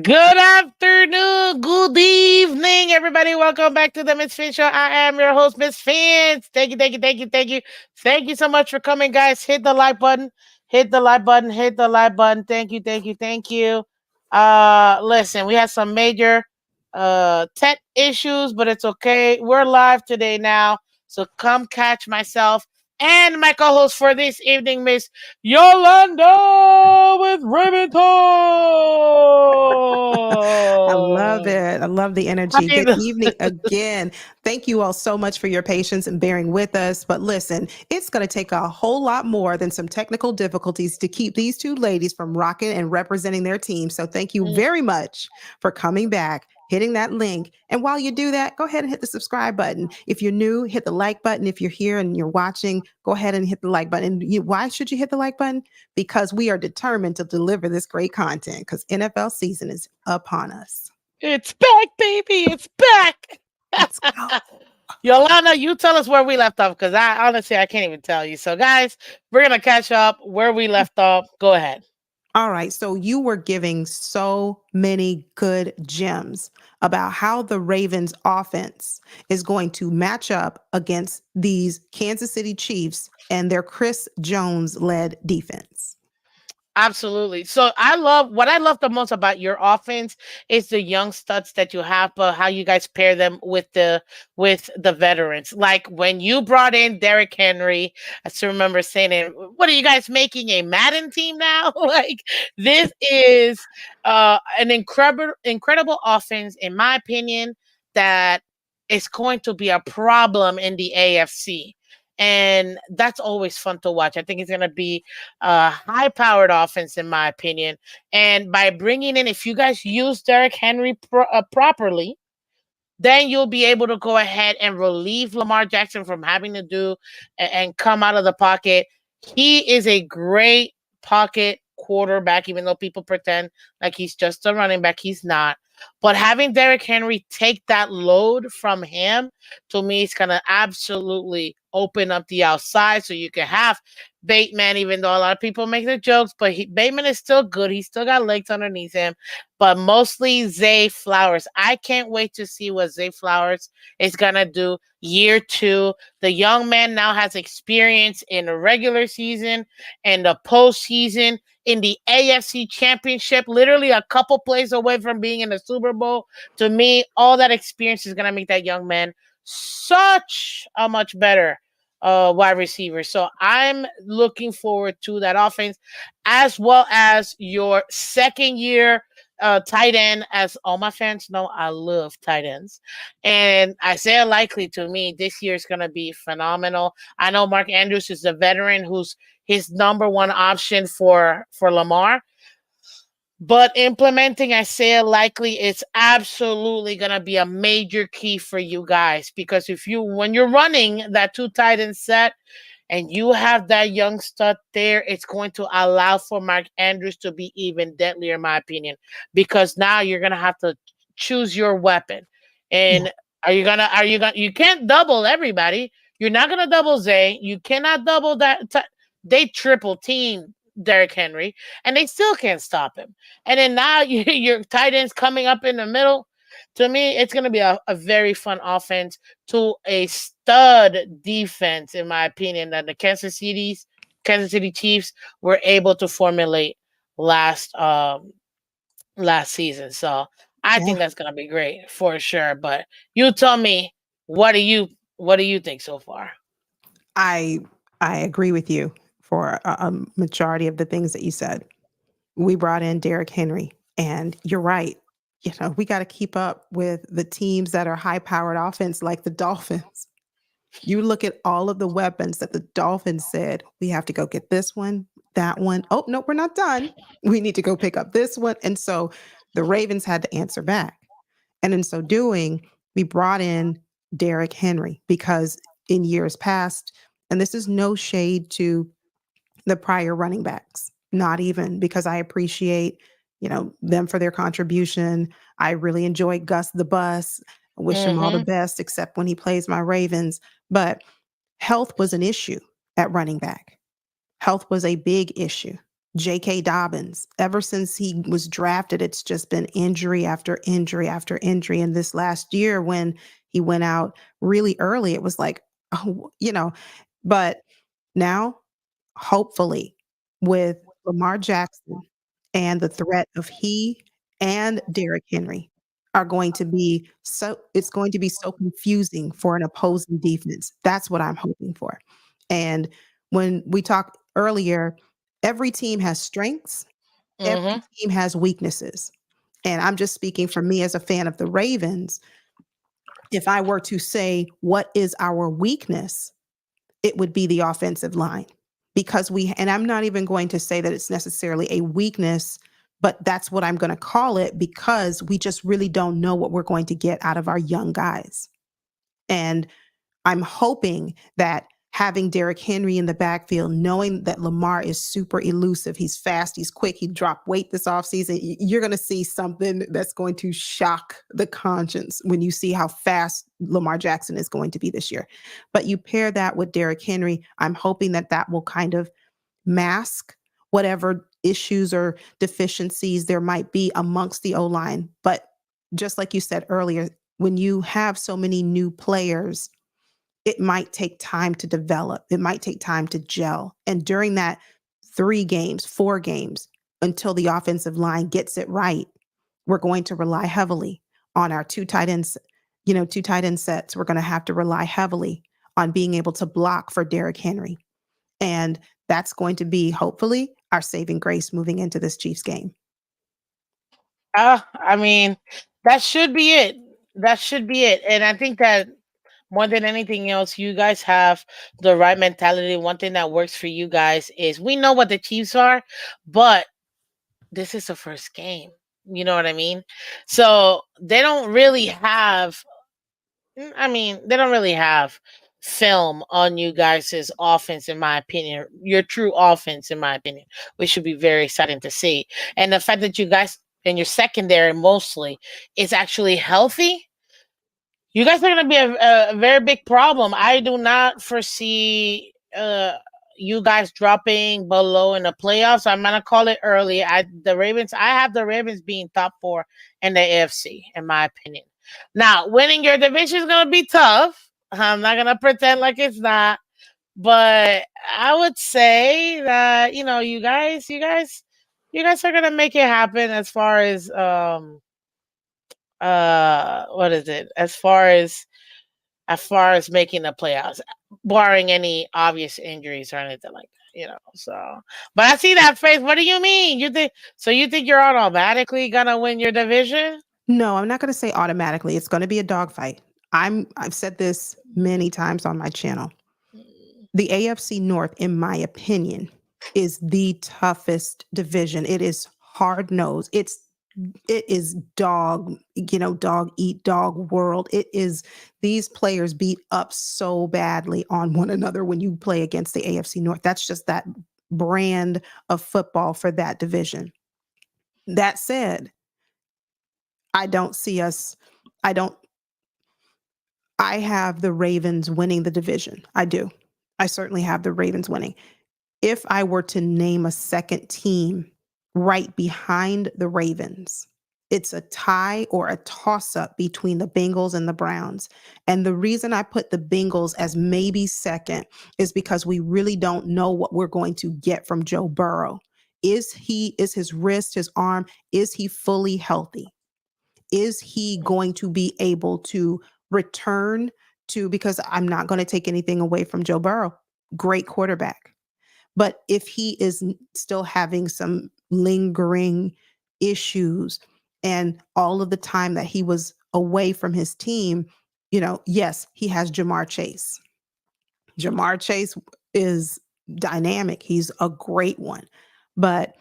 Good afternoon, good evening, everybody. Welcome back to the Miss Fin Show. I am your host, Miss Fins. Thank you so much for coming, guys. Hit the like button, hit the like button, hit the like button. Thank you. Listen, we had some major tech issues, but it's okay. We're live today now, so come catch myself and my co-host for this evening, Miss Yolanda with Raven I love Talk. it. I love the How energy. you Good doing? evening again. Thank you all so much for your patience and bearing with us. But listen, it's going to take a whole lot more than some technical difficulties to keep these two ladies from rocking and representing their team. So thank you very much for coming back, hitting that link. And while you do that, go ahead and hit the subscribe button. If you're new, hit the like button. If you're here and you're watching, go ahead and hit the like button. Why should you hit the like button? Because we are determined to deliver this great content because NFL season is upon us. It's back, baby. It's back. Let's go. Yolanda, you tell us where we left off because I honestly I can't even tell you. So, guys, we're gonna catch up where we left off. Go ahead. All right. So you were giving so many good gems about how the Ravens offense is going to match up against these Kansas City Chiefs and their Chris Jones led defense. Absolutely. So what I love the most about your offense is the young studs that you have, but how you guys pair them with the veterans. Like when you brought in Derrick Henry, I still remember saying, "What are you guys making a Madden team now?" Like this is an incredible offense, in my opinion, that is going to be a problem in the AFC. And that's always fun to watch. I think it's going to be a high powered offense, in my opinion. And by bringing in, if you guys use Derrick Henry properly, then you'll be able to go ahead and relieve Lamar Jackson from having to do and come out of the pocket. He is a great pocket quarterback, even though people pretend like he's just a running back. He's not. But having Derrick Henry take that load from him, to me, it's going to absolutely open up the outside so you can have Bateman, even though a lot of people make the jokes, but Bateman is still good. He's still got legs underneath him, but mostly Zay Flowers. I can't wait to see what Zay Flowers is going to do year two. The young man now has experience in the regular season and the postseason in the AFC Championship, literally a couple plays away from being in the Super Bowl. To me, all that experience is going to make that young man such a much better wide receiver. So I'm looking forward to that offense, as well as your second year tight end. As all my fans know, I love tight ends, and Isaiah Likely, to me, this year is going to be phenomenal. I know Mark Andrews is the veteran who's his number one option for Lamar. But implementing Isaiah Likely is absolutely gonna be a major key for you guys, because if you when you're running that two tight end set and you have that young stud there, it's going to allow for Mark Andrews to be even deadlier, in my opinion, because now you're gonna have to choose your weapon. Yeah. And you can't double everybody. You're not gonna double Zay. You cannot double that. They triple team Derrick Henry, and they still can't stop him. And then now your tight ends coming up in the middle. To me, it's going to be a very fun offense to a stud defense, in my opinion, that the Kansas City Chiefs were able to formulate last last season. So I Yeah. think that's going to be great for sure. But you tell me, what do you think so far? I I agree with you for a majority of the things that you said. We brought in Derrick Henry, and you're right. We got to keep up with the teams that are high powered offense like the Dolphins. You look at all of the weapons that the Dolphins said, we have to go get this one, that one. Oh, no, we're not done. We need to go pick up this one. And so the Ravens had to answer back. And in so doing, we brought in Derrick Henry because in years past, and this is no shade to the prior running backs, not even, because I appreciate, them for their contribution. I really enjoy Gus the Bus. I wish him all the Mm-hmm. best, except when he plays my Ravens. But health was an issue at running back. Health was a big issue. J.K. Dobbins. Ever since he was drafted, it's just been injury after injury after injury. And this last year, when he went out really early, it was like, oh, but now, hopefully, with Lamar Jackson and the threat of he and Derrick Henry are going to be it's going to be so confusing for an opposing defense. That's what I'm hoping for. And when we talked earlier, every team has strengths, every Hmm. team has weaknesses. And I'm just speaking for me as a fan of the Ravens. If I were to say, what is our weakness? It would be the offensive line because and I'm not even going to say that it's necessarily a weakness, but that's what I'm going to call it because we just really don't know what we're going to get out of our young guys. And I'm hoping that having Derrick Henry in the backfield, knowing that Lamar is super elusive, he's fast, he's quick, he dropped weight this offseason, you're going to see something that's going to shock the conscience when you see how fast Lamar Jackson is going to be this year. But you pair that with Derrick Henry, I'm hoping that that will kind of mask whatever issues or deficiencies there might be amongst the O-line. But just like you said earlier, when you have so many new players, it might take time to develop. It might take time to gel. And during that 3 games, 4 games, until the offensive line gets it right, we're going to rely heavily on our 2 tight ends, 2 tight end sets. We're going to have to rely heavily on being able to block for Derrick Henry. And that's going to be hopefully our saving grace moving into this Chiefs game. I mean, that should be it. That should be it. And I think that more than anything else, you guys have the right mentality. One thing that works for you guys is we know what the Chiefs are, but this is the first game. You know what I mean? So they don't really have I mean, they don't really have film on you guys' offense, in my opinion. Your true offense, in my opinion, which should be very exciting to see. And the fact that you guys in your secondary mostly is actually healthy, you guys are going to be a very big problem. I do not foresee you guys dropping below in the playoffs. I'm going to call it early. I have the Ravens being top 4 in the AFC, in my opinion. Now, winning your division is going to be tough. I'm not going to pretend like it's not, but I would say that you guys are going to make it happen as far as what is it? As far as making the playoffs, barring any obvious injuries or anything like that. So, but I see that face. What do you mean? You think you're automatically gonna win your division? No, I'm not going to say automatically. It's going to be a dogfight. I've said this many times on my channel. The AFC North, in my opinion, is the toughest division. It is hard nosed. It is dog eat dog world. It is these players beat up so badly on one another when you play against the AFC North. That's just that brand of football for that division. That said, I don't see us I don't I have the Ravens winning the division. I do. I certainly have the Ravens winning. If I were to name a second team right behind the Ravens, it's a tie or a toss up between the Bengals and the Browns. And the reason I put the Bengals as maybe second is because we really don't know what we're going to get from Joe Burrow. Is his wrist, his arm, is he fully healthy? Is he going to be able to return to, because I'm not going to take anything away from Joe Burrow, great quarterback. But if he is still having some lingering issues and all of the time that he was away from his team, yes, he has Jamar Chase. Jamar Chase is dynamic. He's a great one. But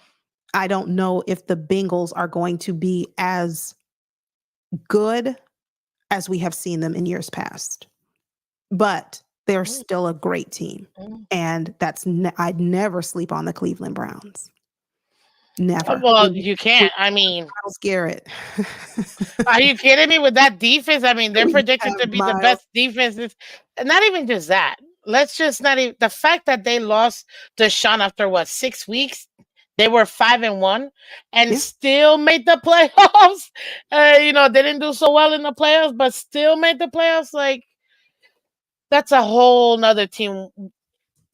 I don't know if the Bengals are going to be as good as we have seen them in years past. But they're Mm, still a great team. mm. And I'd never sleep on the Cleveland Browns. Never. Well, We you we can't. I mean, have Myles Garrett. are you kidding me with that defense? I mean, they're We predicted have to be the Myles. best defenses. And not even just that. Let's just not even the fact that they lost Deshaun after what 6 weeks. They were 5-1 and Yeah, still made the playoffs. They didn't do so well in the playoffs, but still made the playoffs. Like, that's a whole nother team.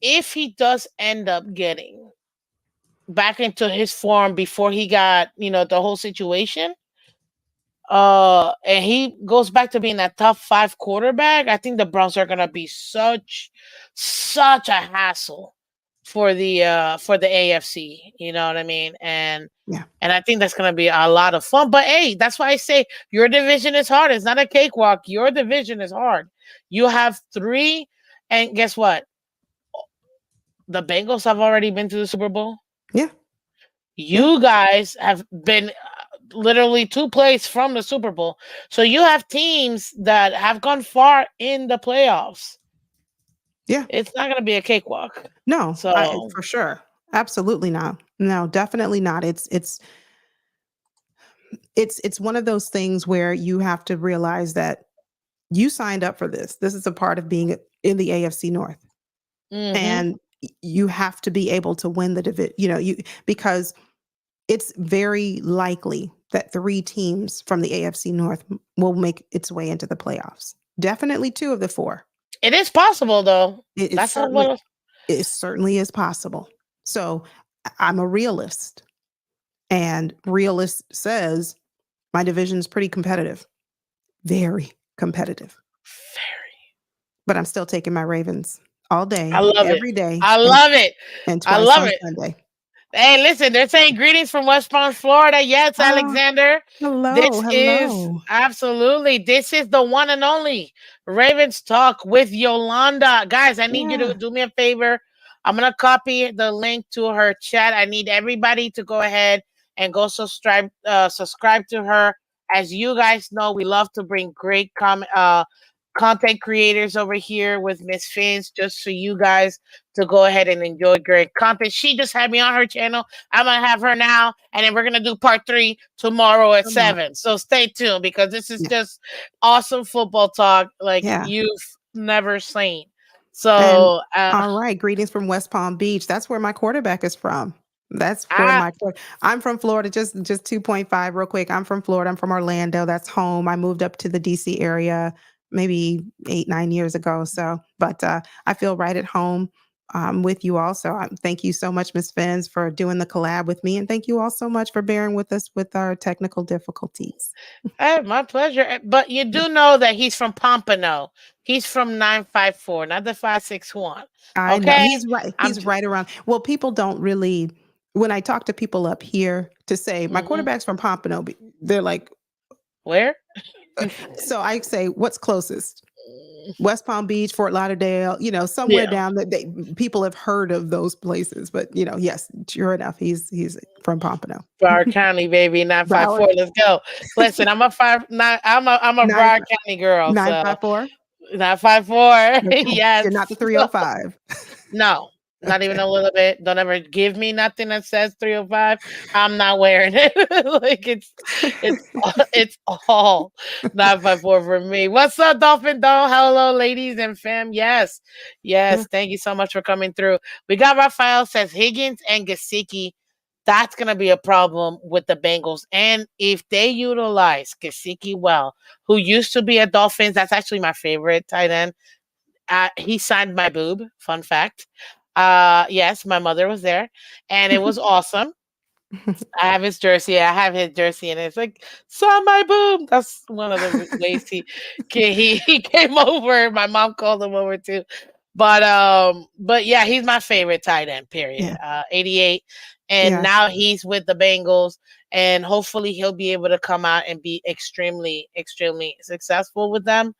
If he does end up getting back into his form before he got, the whole situation, and he goes back to being that top five quarterback, I think the Browns are gonna be such a hassle for the AFC. You know what I mean? yeah, And I think that's gonna be a lot of fun. But hey, that's why I say your division is hard. It's not a cakewalk. Your division is hard. You have three, and guess what? The Bengals have already been to the Super Bowl. yeah, yeah, You guys have been literally two plays from the Super Bowl. So you have teams that have gone far in the playoffs. yeah. It's not going to be a cakewalk. No, I So, for sure. Absolutely not. No, definitely not. It's one of those things where you have to realize that you signed up for this. This is a part of being in the AFC North. mhm. And you have to be able to win the division, you because it's very likely that 3 teams from the AFC North will make its way into the playoffs. Definitely 2 of the 4. It is possible though. It it That's a certainly little. it certainly is possible. So, I'm a realist, and realist says my division is pretty competitive, very competitive, but I'm still taking my Ravens all I day, love it. every day, I and love it. and I twice love on it. Sunday. Hey, listen, they're saying greetings from West Palm, Florida. Yes, Oh, Alexander. hello, This is hello. this is the one and only Ravens Talk with Yolanda. Guys, I need you to Yeah, do me a favor. I'm going to copy the link to her chat. I need everybody to go ahead and go subscribe to her. As you guys know, we love to bring great content creators over here with Miss Fins just for you guys to go ahead and enjoy great content. She just had me on her channel. I'm gonna have her now, and then we're gonna do part three tomorrow at so much. 7. So stay tuned because this is Yeah, just awesome football talk like yeah, you've never seen. and So alright, greetings from West Palm Beach. That's where my quarterback is from. That's where I my quar I'm from Florida, just 2.5 real quick. I'm from Florida, I'm from Orlando, that's home. I moved up to the DC area maybe 8, 9 years ago, I feel right at home, with you also. Thank you so much, Miss Fins, for doing the collab with me, and thank you all so much for bearing with us with our technical difficulties. Hey, my pleasure. But you do know that he's from Pompano. He's from 954, not the 561. I know. Okay? I'm He's right around well, people don't really when I talk to people up here to say, "My mhm. quarterback's from Pompano," they're like Where? so I say, "What's closest?" West Palm Beach, Fort Lauderdale, somewhere Yeah. down that they people have heard of those places, but, yes, sure enough, he's from Pompano. Broward County, baby, Broward 954. Let's go. Listen, I'm a nine Broward County girl, so 954? 954. Okay. You're Yes. not the 305. No, not even Okay. a little bit. Don't ever give me nothing that says 305. I'm not wearing it. Like it's all 954 for me. What's up, Dolphin Doll? Hello, ladies and fam. Yes. Yeah. Yes. Thank you so much for coming through. We got Raphael says Higgins and Gasicki. That's gonna be a problem with the Bengals. And if they utilize Gasicki well, who used to be a Dolphins, that's actually my favorite tight end. He signed my boob. Fun fact. Yes, my mother was there, and it was awesome. I have his jersey. I have his jersey, and it's like sign my boob. That's one of the ways he came over. My mom called him over too. But yeah, he's my favorite tight end. Period. Yeah. 88, and Yeah. now he's with the Bengals, and hopefully he'll be able to come out and be extremely successful with them.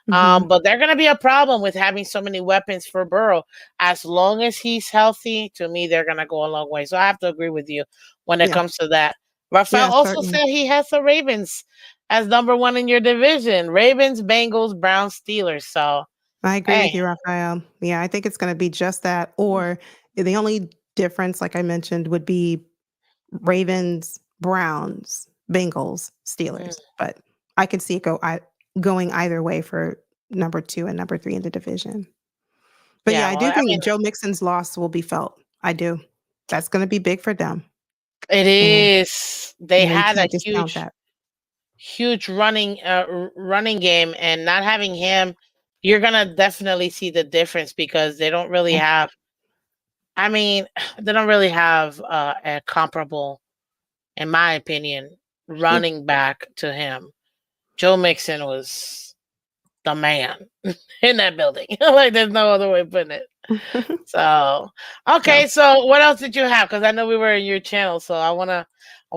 Mhm. But they're gonna be a problem with having so many weapons for Burrow. As long as he's healthy, to me, they're gonna go a long way. So I have to agree with you when it Yeah. comes to that. Rafael Yeah, also certainly. said he has the Ravens as number one in your division. Ravens, Bengals, Browns, Steelers. So I agree with hey, you, Raphael. Yeah, I think it's gonna be just that, or the only difference, like I mentioned, would be Ravens, Browns, Bengals, mm, Steelers, but I could see it going either way for number 2 and number 3 in the division. But, yeah, yeah. I Well, do I think mean, Joe Mixon's loss will be felt. I do. That's gonna be big for them. It and is. They you had a can't discount huge, that. huge running game, and not having him, you're gonna definitely see the difference because they don't really Yeah, have. I mean, they don't really have a comparable, in my opinion, yeah. running back to him. Joe Mixon was the man in that building. Like, there's no other way of putting it. So, So, okay. So, what else did you have? Because I know we were in your channel, so I wanna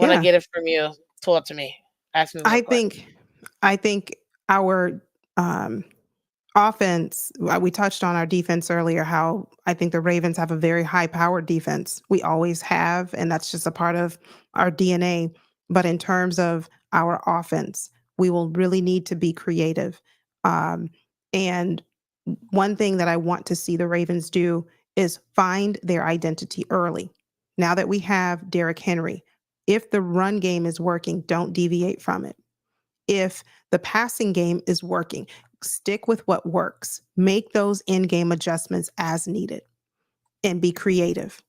yeah, get it from you. Talk to me. Ask me more I questions. think I think our, um offense, we touched on our defense earlier, how I think the Ravens have a very high-powered defense. We always have, and that's just a part of our DNA. But in terms of our offense, we will really need to be creative. And one thing that I want to see the Ravens do is find their identity early. Now that we have Derrick Henry, if the run game is working, don't deviate from it. If the passing game is working, stick with what works. Make those in-game adjustments as needed and be creative,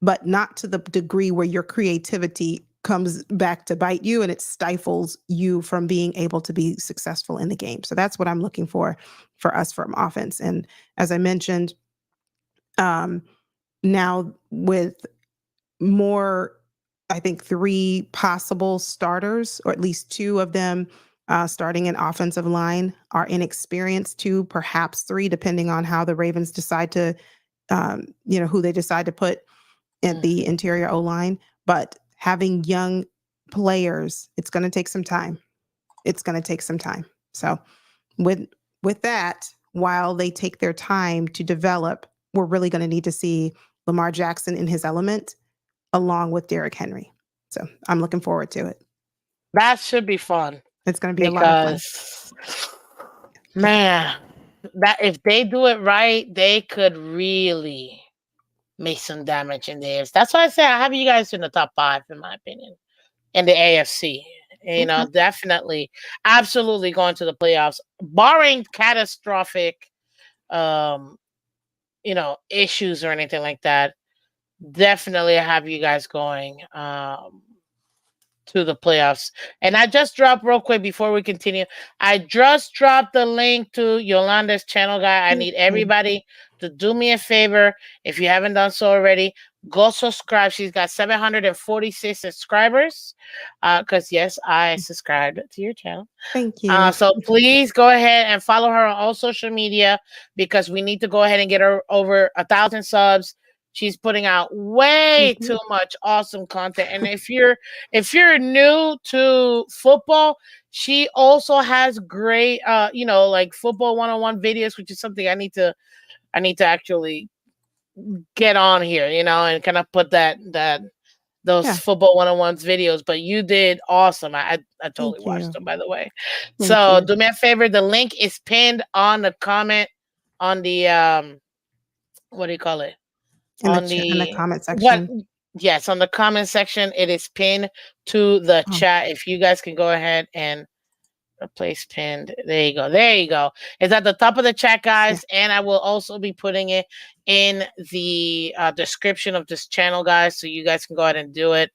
but not to the degree where your creativity comes back to bite you and it stifles you from being able to be successful in the game. So that's what I'm looking for us from offense. And as I mentioned, um, now with more, I think 3 possible starters, or at least 2 of them, starting an offensive line are inexperienced, 2, perhaps 3, depending on how the Ravens decide to, who they decide to put at Mm. the interior O-line. But having young players, it's gonna take some time. It's gonna take some time. So with with that, while they take their time to develop, we're really gonna need to see Lamar Jackson in his element along with Derrick Henry. So I'm looking forward to it. That should be fun It's going to be a lot of fun. because, man, that if they do it right, they could really make some damage in the AFC. That's why I say I have you guys in the top 5, in my opinion, in the AFC. You know, Okay. definitely, absolutely going to the playoffs, barring catastrophic, um, issues or anything like that. Definitely have you guys going. To the playoffs. And I just dropped real quick before we continue. I just dropped the link to Yolanda's channel, guy. I Thank need you. everybody to do me a favor. If you haven't done so already, go subscribe. She's got 746 subscribers. Because yes, I subscribed to your channel. Thank you. So please go ahead and follow her on all social media because we need to go ahead and get her over 1,000 subs. She's putting out way Mhm. too much awesome content. And if you're new to football, she also has great like football one-on-one videos, which is something I need to actually get on here, and kind of put that those Yeah. football one-on-ones videos, but you did awesome. I totally Thank watched you. them, by the way. Thank So you. do me a favor. The link is pinned on the comment on the what do you call it? On In the the comment what? section. Yes, on the comment section. It is pinned to the Oh, chat. If you guys can go ahead and replace pinned. There you go. There you go. It's at the top of the chat, yeah. guys. And I will also be putting it in the description of this channel, guys, so you guys can go ahead and do it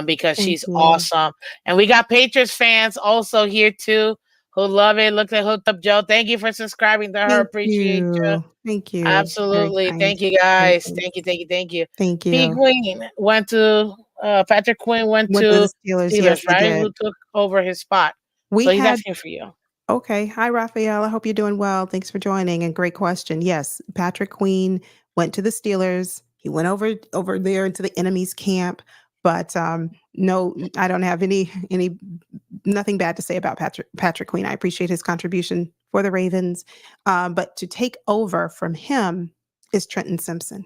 because Thank she's you. awesome. And we got Patriots fans also here too who love it. Look at Hooked Up Joe. Thank you for subscribing to her. Thank Appreciate you. you. Thank you. Very Absolutely. kind. Thank you, Very guys. kind. Thank you. Thank you. Thank you. Thank P you. Queen went to Patrick Quinn went Went to the to Steelers. Yes, Steelers, he right? Who did. took over his spot. We So he's had asking for you. Okay. Hi, Raphael. I hope you're doing well. Thanks for joining. And great question. Yes, Patrick Queen went to the Steelers. He went over there into the enemy's camp. But no, I don't have any nothing bad to say about Patrick Queen. I appreciate his contribution for the Ravens. But to take over from him is Trenton Simpson.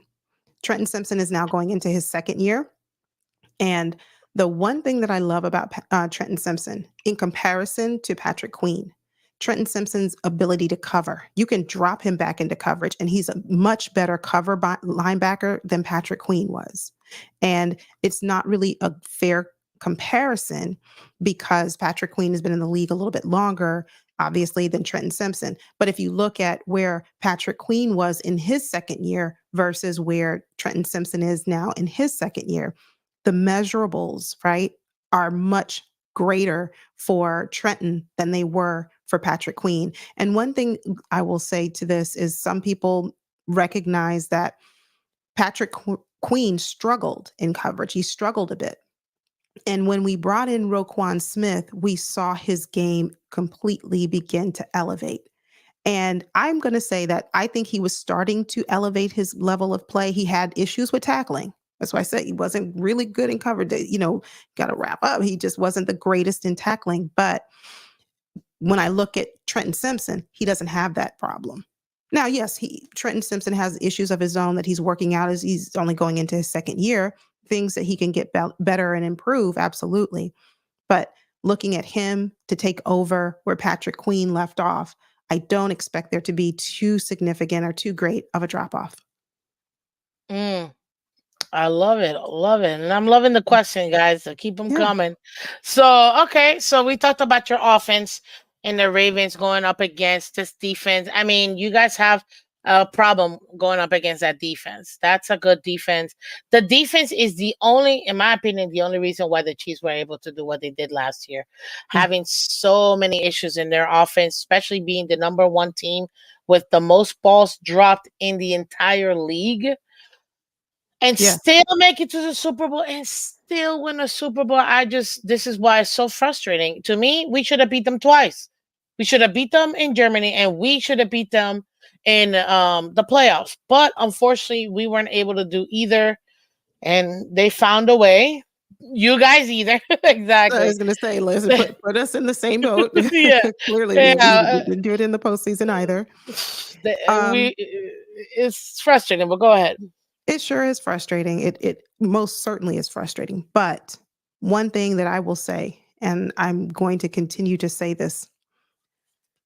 Trenton Simpson is now going into his second year. And the one thing that I love about Trenton Simpson, in comparison to Patrick Queen, Trenton Simpson's ability to cover. You can drop him back into coverage, and he's a much better linebacker than Patrick Queen was. And it's not really a fair comparison because Patrick Queen has been in the league a little bit longer, obviously, than Trenton Simpson. But if you look at where Patrick Queen was in his second year versus where Trenton Simpson is now in his second year, the measurables, right, are much greater for Trenton than they were for Patrick Queen. And one thing I will say to this is some people recognize that Queen struggled in coverage. He struggled a bit. And when we brought in Roquan Smith, we saw his game completely begin to elevate. And I'm going to say that I think he was starting to elevate his level of play. He had issues with tackling. That's why I said he wasn't really good in coverage. Got to wrap up. He just wasn't the greatest in tackling. But when I look at Trenton Simpson, he doesn't have that problem. Now, yes, Trenton Simpson has issues of his own that he's working out as he's only going into his second year, things that he can get better and improve, absolutely. But looking at him to take over where Patrick Queen left off, I don't expect there to be too significant or too great of a drop off. Mm. I love it. Love it. And I'm loving the question, guys. So keep them Yeah. coming. So, okay. So we talked about your offense and the Ravens going up against this defense. I mean, you guys have a problem going up against that defense. That's a good defense. The defense is the only, in my opinion, the only reason why the Chiefs were able to do what they did last year. Yeah. Having so many issues in their offense, especially being the number one team with the most balls dropped in the entire league and Yeah. still make it to the Super Bowl and still win a Super Bowl. This is why it's so frustrating. To me, we should have beat them twice. We should have beat them in Germany and we should have beat them in the playoffs. But unfortunately, we weren't able to do either. And they found a way. You guys either. I Exactly. was going to say, listen, put us in the same boat. Yeah. Clearly, Yeah. we didn't do it in the postseason either. Um, It's frustrating, but go ahead. It sure is frustrating. It most certainly is frustrating. But one thing that I will say, and I'm going to continue to say this,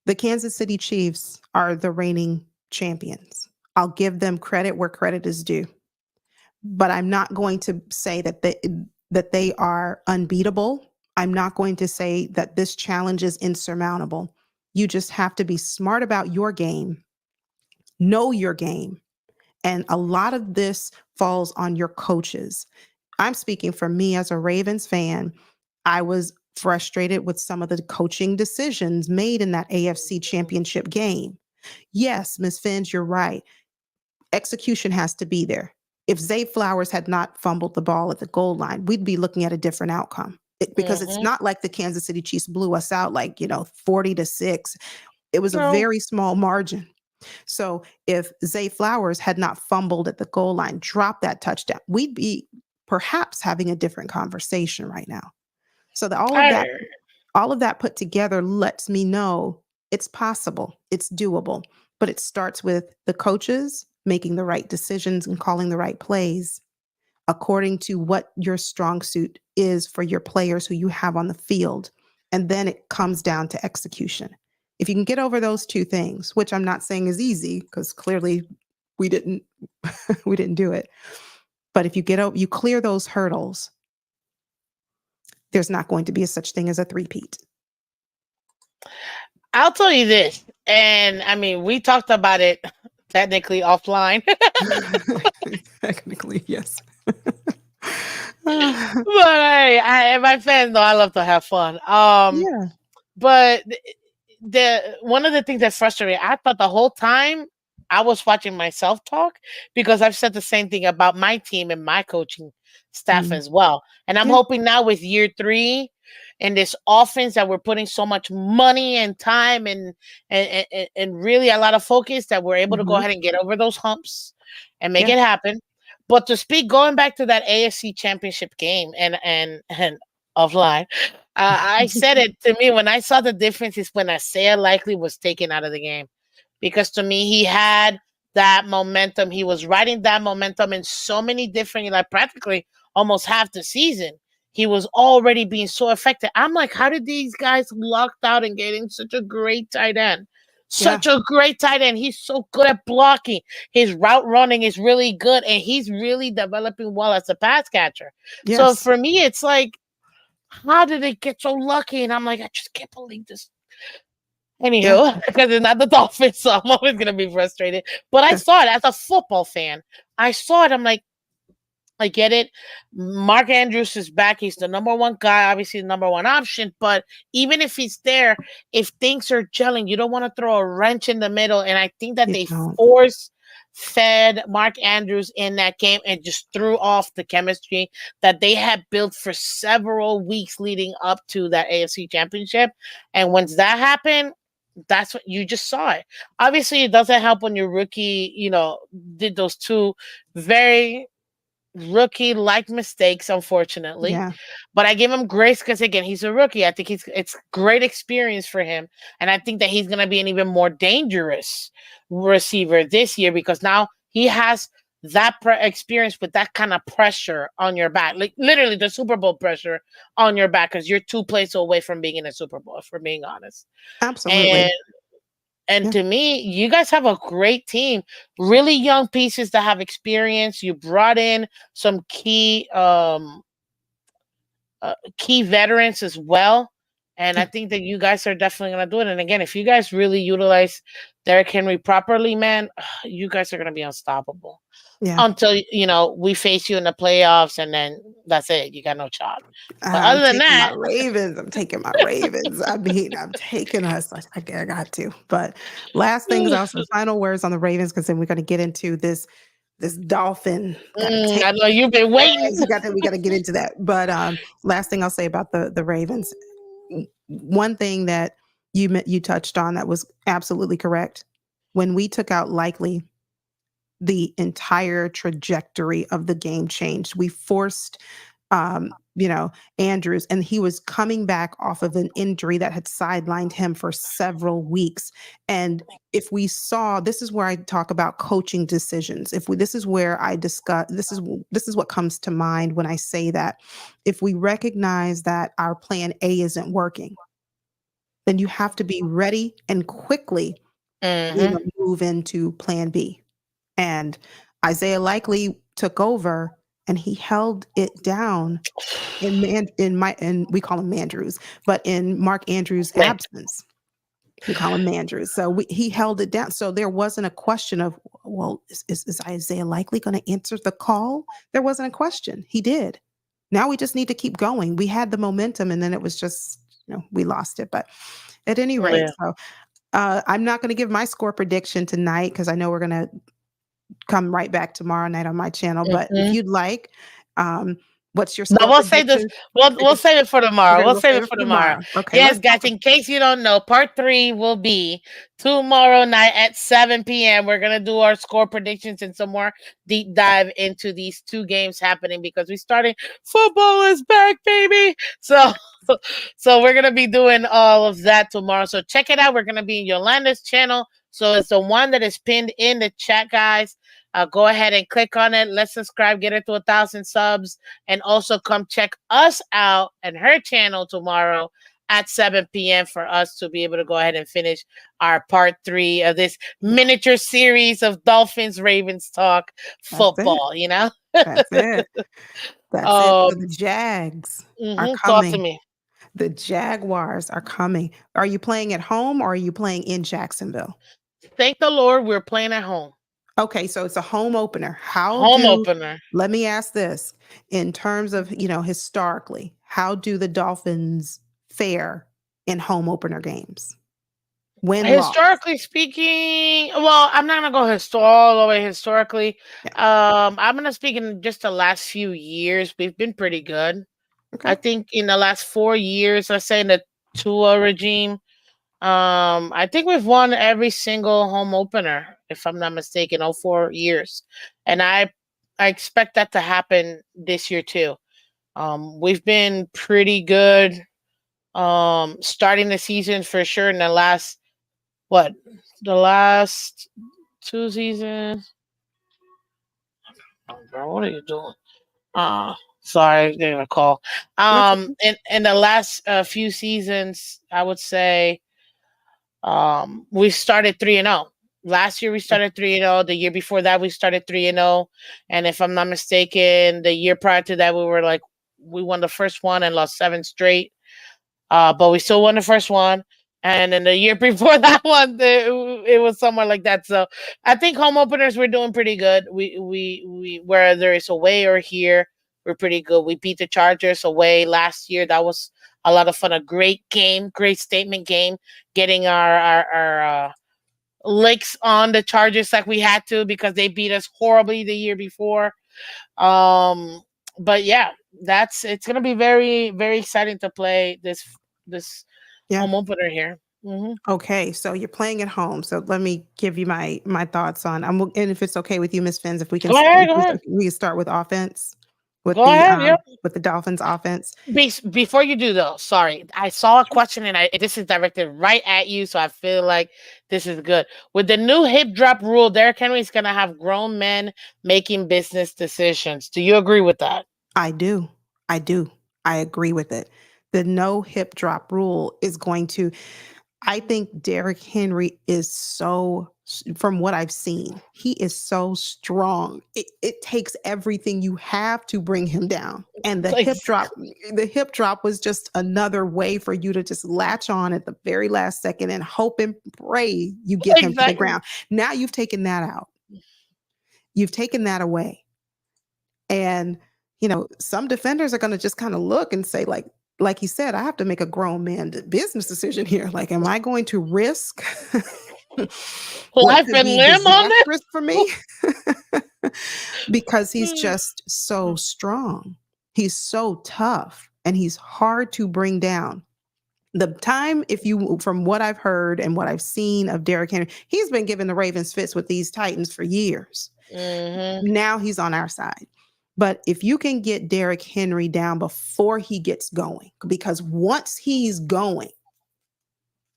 the Kansas City Chiefs are the reigning champions. I'll give them credit where credit is due. But I'm not going to say that they are unbeatable. I'm not going to say that this challenge is insurmountable. You just have to be smart about your game, know your game, and a lot of this falls on your coaches. I'm speaking for me as a Ravens fan. I was frustrated with some of the coaching decisions made in that AFC championship game. Yes, Ms. Phins, you're right. Execution has to be there. If Zay Flowers had not fumbled the ball at the goal line, we'd be looking at a different outcome. Because it's Mm-hmm. not like the Kansas City Chiefs blew us out like, 40-6. It was a No. very small margin. So if Zay Flowers had not fumbled at the goal line, dropped that touchdown, we'd be perhaps having a different conversation right now. So I, all of that put together lets me know it's possible, it's doable, but it starts with the coaches making the right decisions and calling the right plays according to what your strong suit is for your players who you have on the field. And then it comes down to execution. If you can get over those two things, which I'm not saying is easy because clearly we didn't we didn't do it. But if you clear those hurdles, there's not going to be a such thing as a three-peat. I'll tell you this, and I mean, we talked about it technically offline, Technically, yes. but hey, my fans know I love to have fun. Yeah. But the one of the things that frustrated me, I thought the whole time I was watching myself talk because I've said the same thing about my team and my coaching staff Mm. as well. And I'm Yeah. hoping now with year 3 and this offense that we're putting so much money and time and really a lot of focus that we're able to go Mhm. ahead and get over those humps and make Yeah. it happen. But to speak, going back to that AFC Championship game and offline, I said it to me when I saw the difference is when Isaiah likely was taken out of the game because to me he had that momentum. He was riding that momentum in so many different, like practically almost half the season. He was already being so effective. I'm like, how did these guys locked out and getting such a great tight end? Yeah. Such a great tight end. He's so good at blocking. His route running is really good, and he's really developing well as a pass catcher. So Yes. for me, it's like, how did they get so lucky? And I'm like, I just can't believe this. Yeah. Anywho, because it's not the Dolphins, so I'm always gonna be frustrated. But I Yeah. saw it as a football fan. I saw it. I'm like, I get it. Mark Andrews is back. He's the number one guy, obviously the number one option. But even if he's there, if things are gelling, you don't want to throw a wrench in the middle. And I think that You they don't. force fed Mark Andrews in that game and just threw off the chemistry that they had built for several weeks leading up to that AFC championship. And once that happened, that's what you just saw it. Obviously, it doesn't help when your rookie, did those two very rookie like mistakes, unfortunately. Yeah. But I give him grace because again, he's a rookie. I think it's great experience for him, and I think that he's going to be an even more dangerous receiver this year because now he has that experience with that kind of pressure on your back, like literally the Super Bowl pressure on your back, because you're two plays away from being in a Super Bowl. For being honest, and Absolutely. and Yeah. to me, you guys have a great team. Really young pieces that have experience. You brought in some key veterans as well. And I Yeah. think that you guys are definitely going to do it. And again, if you guys really utilize Derrick Henry properly, man, you guys are going to be unstoppable Yeah. until we face you in the playoffs, and then that's it. You got no shot. But I'm other than taking my that, Ravens. I'm taking my Ravens. I mean, I'm taking us. I got to. But last things, also final words on the Ravens, because then we're going to get into this Dolphin. Got to take I know you've been waiting. Jags. We got to get into that. But last thing I'll say about the Ravens. One thing that you touched on that was absolutely correct. When we took out Likely, the entire trajectory of the game changed. We forced, Andrews, and he was coming back off of an injury that had sidelined him for several weeks. And if we saw, this is where I talk about coaching decisions. This is where I discuss, this is what comes to mind when I say that. If we recognize that our plan A isn't working, then you have to be ready and quickly, Hmm. move into plan B. And Isaiah Likely took over and he held it down in we call him Mandrews, but in Mark Andrews' Man, absence, we call him Mandrews. So he held it down. So there wasn't a question of, well, is Isaiah Likely going to answer the call? There wasn't a question. He did. Now we just need to keep going. We had the momentum, and then it was just, we lost it. But at any rate, yeah. so I'm not going to give my score prediction tonight because I know we're going to come right back tomorrow night on my channel. But if Hmm. you'd like, um, what's your No, score we'll save this. prediction? We'll save it for tomorrow. Okay, We'll we'll save save it it for for tomorrow. tomorrow. Okay, Yes, let's guys. talk. In case you don't know, part 3 will be tomorrow night at 7 p.m. We're gonna do our score predictions and some more deep dive into these two games happening because we started. Football is back, baby. So, so we're gonna be doing all of that tomorrow. So check it out. We're gonna be in Yolanda's channel. So it's the one that is pinned in the chat, guys. Go ahead and click on it. Let's subscribe. Get it to 1,000 subs. And also come check us out and her channel tomorrow at 7 p.m. for us to be able to go ahead and finish our part 3 of this Yeah, miniature series of Dolphins Ravens talk that's it. football. That's it. That's it. So the Jags are Talk to coming. me. The Jaguars are coming. Are you playing at home or are you playing in Jacksonville? Thank the Lord we're playing at home. Okay, so it's a home opener. Home opener. Let me ask this in terms of, historically, how do the Dolphins fare in home opener games? Win loss. Historically speaking, well, I'm not gonna go all the way historically. Yeah. I'm gonna speak in just the last few years. We've been pretty good. I Okay. think in the last 4 years, let's say in the Tua regime, I think we've won every single home opener, if I'm not mistaken, all 4 years, and I expect that to happen this year too. We've been pretty good. Starting the season for sure in the last what the last 2 seasons. Oh, bro, what are you doing? Sorry, getting a call. That's okay. In the last few seasons, I would say we started 3-0. Last year we Okay. started 3-0. The year before that we started 3-0. And if I'm not mistaken, the year prior to that we won the first one and lost 7 straight. But we still won the first one. and then the year before that one, it was somewhere like that. So I think home openers we're doing pretty good. We whether it's away or here, we're pretty good. We beat the Chargers away last year. That was a lot of fun. A great game, great statement game. Getting our licks on the Chargers like we had to because they beat us horribly the year before. Um, but yeah, that's it's gonna be very exciting to play this Yeah. home opener here. Okay, so you're playing at home. So let me give you my thoughts on. And if it's okay with you, Miss Fins, if we can, Go ahead, go if ahead, we can start with offense, go ahead. Yep. with the Dolphins offense. Before you do though, sorry, I saw a question and this is directed right at you, so I feel like this is good. With the new hip drop rule, Derrick Henry is gonna have grown men making business decisions. Do you agree with that? I do. I do. I agree with it. The no hip drop rule is going to, I think Derrick Henry is from what I've seen, he is so strong. It takes everything you have to bring him down. And Like the hip drop was just another way for you to just latch on at the very last second and hope and pray you get him to the exactly. ground. Now you've taken that out. You've taken that away. And, some defenders are going to just kind of look and say, like you said, I have to make a grown man business decision here. Like, am I going to risk what Life could and be limb on disastrous for this. me? Because he's just so strong. He's so tough and he's hard to bring down. The time, from what I've heard and what I've seen of Derrick Henry, he's been giving the Ravens fits with these Titans for years. Hmm. Now he's on our side. But if you can get Derrick Henry down before he gets going, because once he's going,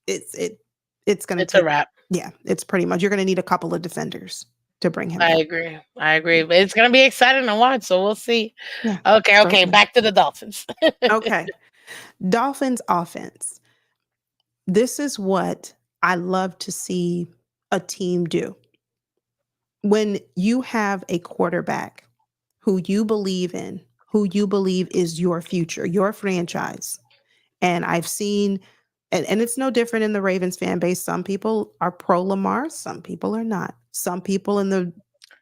it's going to It's a take, wrap. yeah, it's pretty much, you're going to need a couple of defenders to bring him I down. agree. I agree. But it's gonna be exciting to watch, so we'll see. Yeah, Okay. certainly. Back to the Dolphins. Okay. Dolphins offense. This is what I love to see a team do. When you have a quarterback who you believe in, who you believe is your future, your franchise. And I've seen, and it's no different in the Ravens fan base. Some people are pro Lamar, some people are not. Some people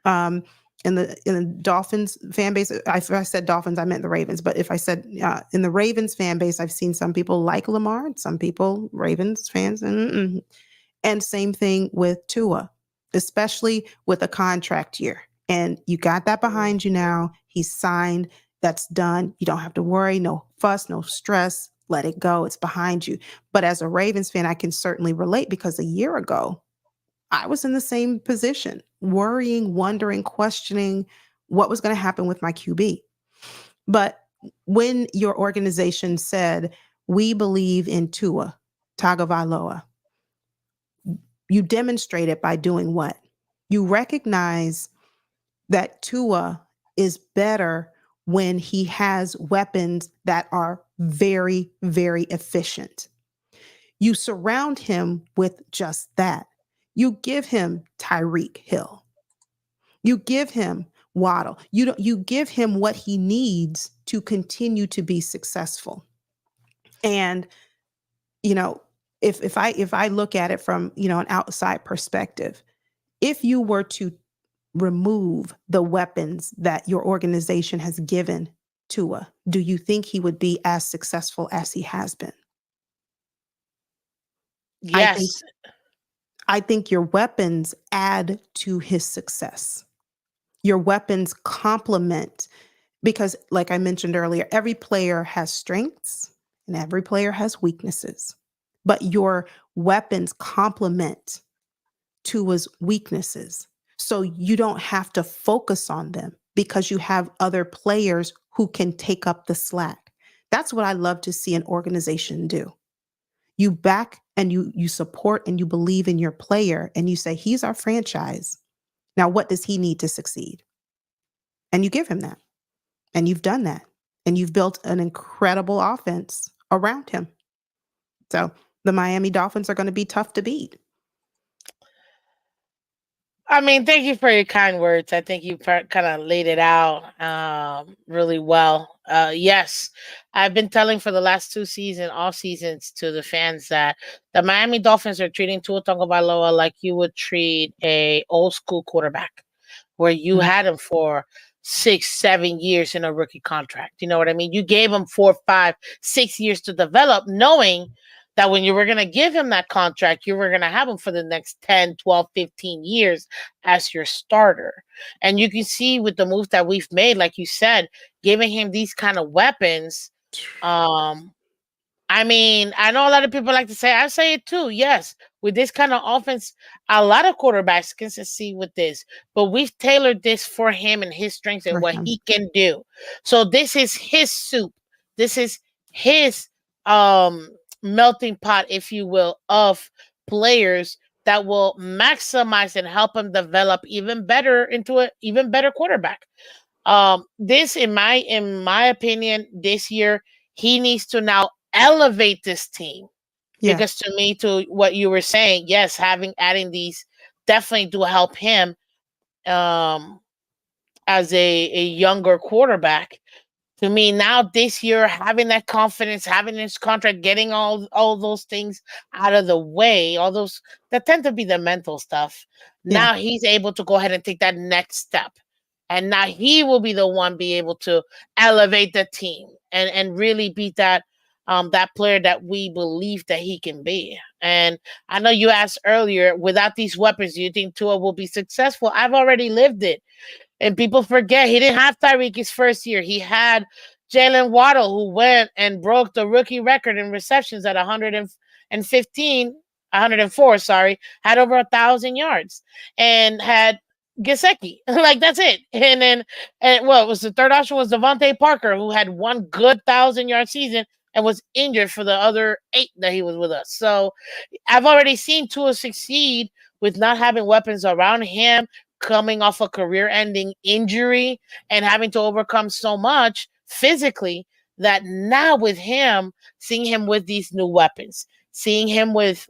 um in the Dolphins fan base, if I said Dolphins, I meant the Ravens. But if I said in the Ravens fan base, I've seen some people like Lamar, some people Ravens fans, and same thing with Tua, especially with a contract year. And you got that behind you now. He's signed. That's done. You don't have to worry. No fuss, no stress. Let it go. It's behind you. But as a Ravens fan, I can certainly relate because a year ago, I was in the same position, worrying, wondering, questioning what was going to happen with my QB. But when your organization said, we believe in Tua Tagovailoa, you demonstrate it by doing what? You recognize that Tua is better when he has weapons that are very, very efficient. You surround him with just that. You give him Tyreek Hill. You give him Waddle. You give him what he needs to continue to be successful. And you know, if I look at it from, an outside perspective, if you were to remove the weapons that your organization has given Tua, do you think he would be as successful as he has been? I think Yes. I think your weapons add to his success. Your weapons complement, because like I mentioned earlier, every player has strengths and every player has weaknesses. But your weapons complement Tua's weaknesses. So you don't have to focus on them because you have other players who can take up the slack. That's what I love to see an organization do. You back and you support and you believe in your player and you say, he's our franchise. Now, what does he need to succeed? And you give him that. And you've done that. And you've built an incredible offense around him. So the Miami Dolphins are going to be tough to beat. I mean, thank you for your kind words. I think you kind of laid it out really well. Yes, I've been telling for the last all seasons to the fans that the Miami Dolphins are treating Tua Tagovailoa like you would treat a old school quarterback, where you Mm, had him for 6, 7 years in a rookie contract. You know what I mean? You gave him 4, 5, 6 years to develop, knowing that when you were going to give him that contract, you were going to have him for the next 10, 12, 15 years as your starter. And you can see with the moves that we've made, like you said, giving him these kind of weapons, um, I mean, I know a lot of people like to say, I say it too. Yes, with this kind of offense, a lot of quarterbacks can succeed with this, but we've tailored this for him and his strengths and for what him. he can do. So this is his soup. This is his um melting pot, if you will, of players that will maximize and help him develop even better into an even better quarterback. This in my opinion, this year he needs to now elevate this team, because Yes. to me, to what you were saying, yes, having adding these definitely do help him um as a younger quarterback. To me now this year, having that confidence, having his contract, getting all those things out of the way, all those that tend to be the mental stuff. Yeah. Now he's able to go ahead and take that next step, and now he will be the one be able to elevate the team and really be that player that we believe that he can be. And I know you asked earlier, without these weapons, do you think Tua will be successful? I've already lived it. And people forget he didn't have Tyreek his first year. He had Jalen Waddle, who went and broke the rookie record in receptions at 115, 104, sorry, had over 1,000 yards, and had Gesicki. Like that's it. And then, and what was the third option was Devontae Parker, who had one good 1,000 yard season and was injured for the other 8 that he was with us. So I've already seen Tua succeed with not having weapons around him, coming off a career ending injury and having to overcome so much physically, that now with him, seeing him with these new weapons, seeing him with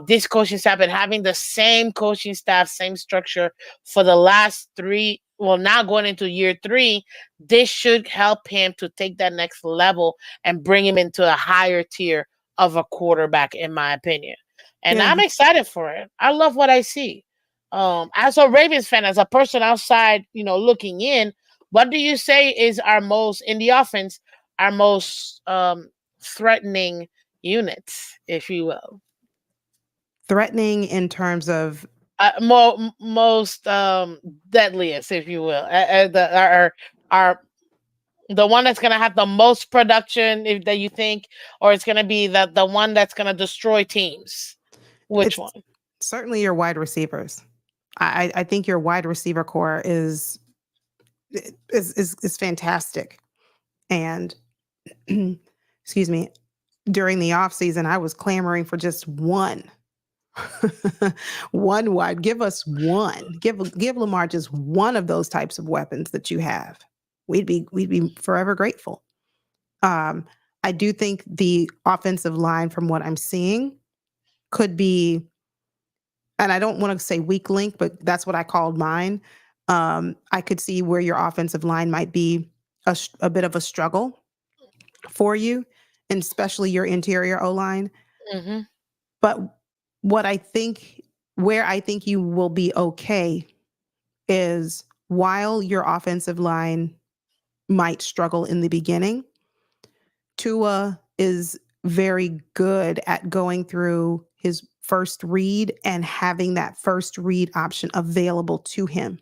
this coaching staff and having the same coaching staff, same structure for the last 3, well, now going into year 3, this should help him to take that next level and bring him into a higher tier of a quarterback, in my opinion. And Yeah. I'm excited for it. I love what I see. As a Ravens fan, as a person outside, looking in, what do you say is our most in the offense, our most threatening units, if you will? Threatening in terms of Most deadliest, if you will. Our the one that's gonna have the most production, if that you think, or it's gonna be the one that's gonna destroy teams. Which it's one? certainly your wide receivers. I think your wide receiver core is fantastic. And excuse me, during the off season, I was clamoring for just one. One wide. Give us one. Give Lamar just one of those types of weapons that you have. We'd be forever grateful. Um, I do think the offensive line, from what I'm seeing, could be, and I don't want to say weak link, but that's what I called mine. I could see where your offensive line might be a bit of a struggle for you, and especially your interior O line. Hmm. But what I think, where I think you will be okay is, while your offensive line might struggle in the beginning, Tua is very good at going through his first read and having that first read option available to him.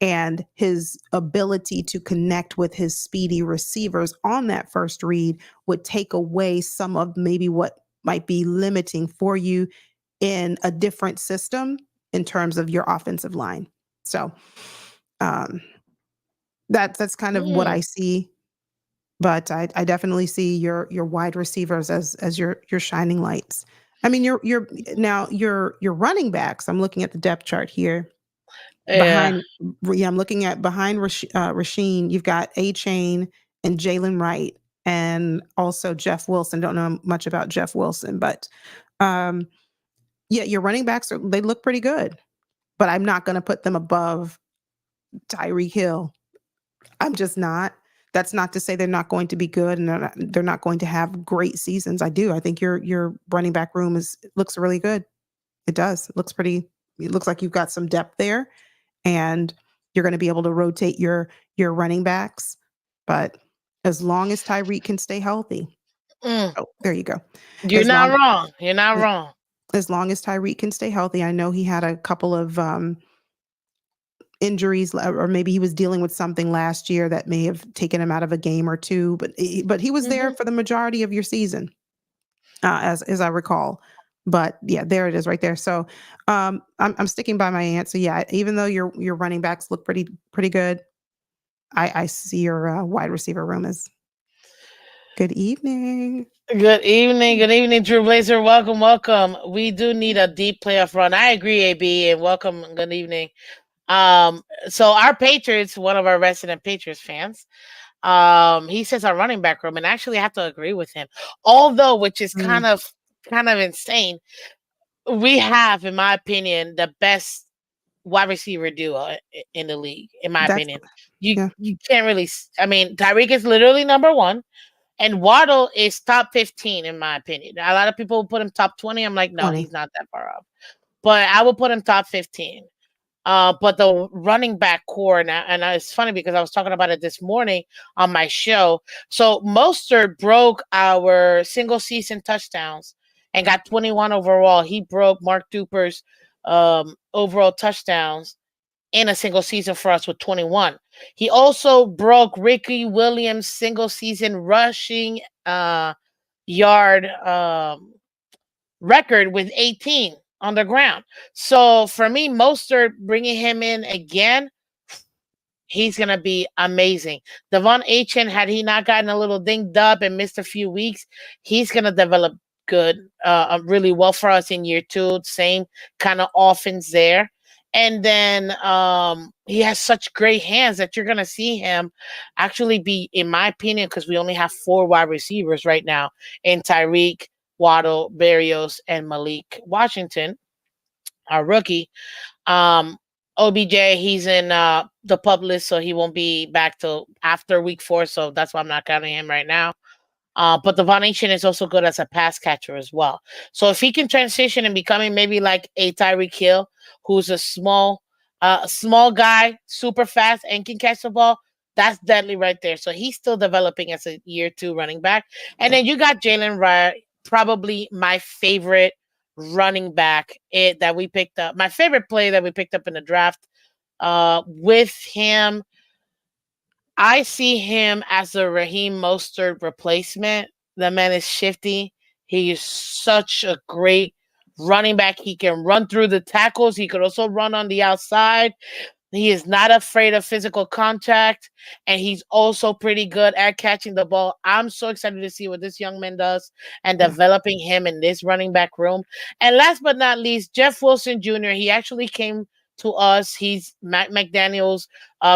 And his ability to connect with his speedy receivers on that first read would take away some of maybe what might be limiting for you in a different system in terms of your offensive line. So um, that's kind of what I Mm. see. But I definitely see your wide receivers as your shining lights. I mean, your now your running backs. I'm looking at the depth chart here. Yeah. Behind, yeah, I'm looking at behind Rasheen. You've got A Chain and Jalen Wright, and also Jeff Wilson. Don't know much about Jeff Wilson, but um, yeah, your running backs they look pretty good. but I'm not gonna put them above Tyreek Hill. I'm just not. That's not to say they're not going to be good and they're not going to have great seasons. I do. I think your running back room is looks really good. It does. It looks like you've got some depth there and you're gonna be able to rotate your running backs. But as long as Tyreek can stay healthy. Mm, Oh, there you go. you're As not long wrong. You're not wrong. as long as Tyreek can stay healthy. I know he had a couple of injuries, or maybe he was dealing with something last year that may have taken him out of a game or two, but he was there Mhm. for the majority of your season, as I recall. But yeah, there it is right there. So I'm sticking by my answer. Yeah, even though your running backs look pretty good, I see your wide receiver room as good evening. Good evening, Drew Blazer. Welcome, welcome. We do need a deep playoff run. I agree, AB, and welcome. Good evening. So our Patriots, one of our resident Patriots fans, he says our running back room, and actually I have to agree with him. Although, which is Mm, kind of insane, we have, in my opinion, the best wide receiver duo in the league. In my that's opinion, you yeah, you can't really. I mean, Tyreek is literally number one, and Waddle is top 15 in my opinion. A lot of people put him top 20. I'm like, no, 20. he's not that far off. But I will put him top 15. But the running back core, and it's funny because I was talking about it this morning on my show. So Mostert broke our single season touchdowns and got 21 overall. He broke Mark Duper's overall touchdowns in a single season for us with 21. He also broke Ricky Williams' single season rushing yard record with 18 on the ground. So for me, Mostert bringing him in again, he's gonna be amazing. Devon Achan, had he not gotten a little dinged up and missed a few weeks, he's gonna develop good, really well for us in year two. Same kind of offense there. And then he has such great hands that you're gonna see him actually be, in my opinion, because we only have four wide receivers right now in Tyreek, Waddle, Barrios, and Malik Washington, our rookie. Um, OBJ, he's in the pub list, so he won't be back till after week 4. So that's why I'm not counting him right now. But the Vonation is also good as a pass catcher as well. So if he can transition and becoming maybe like a Tyreek Hill, who's a small guy, super fast, and can catch the ball, that's deadly right there. So he's still developing as a year two running back. And then you got Jalen Wright, probably my favorite running back that we picked up. My favorite play that we picked up in the draft. With him, I see him as a Raheem Mostert replacement. The man is shifty. He is such a great running back. He can run through the tackles. He could also run on the outside. He is not afraid of physical contact, and he's also pretty good at catching the ball. I'm so excited to see what this young man does and Yeah. developing him in this running back room. And last but not least, Jeff Wilson Jr., he actually came to us. He's Matt McDaniel's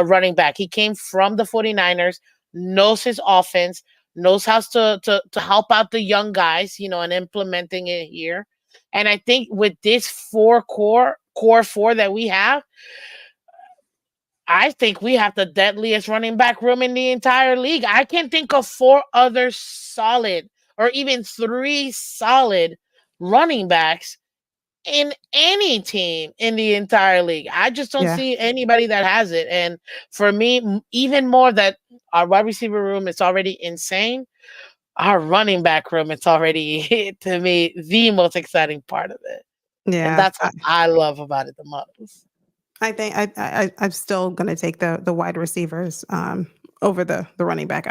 running back. He came from the 49ers, knows his offense, knows how to help out the young guys, and implementing it here. And I think with this core four that we have, I think we have the deadliest running back room in the entire league. I can't think of four other solid or even three solid running backs in any team in the entire league. I just don't Yeah. see anybody that has it. And for me, even more that our wide receiver room is already insane. Our running back room, it's already to me the most exciting part of it. And Yeah. that's what I love about it the most. I think I'm still gonna take the wide receivers, over the running back.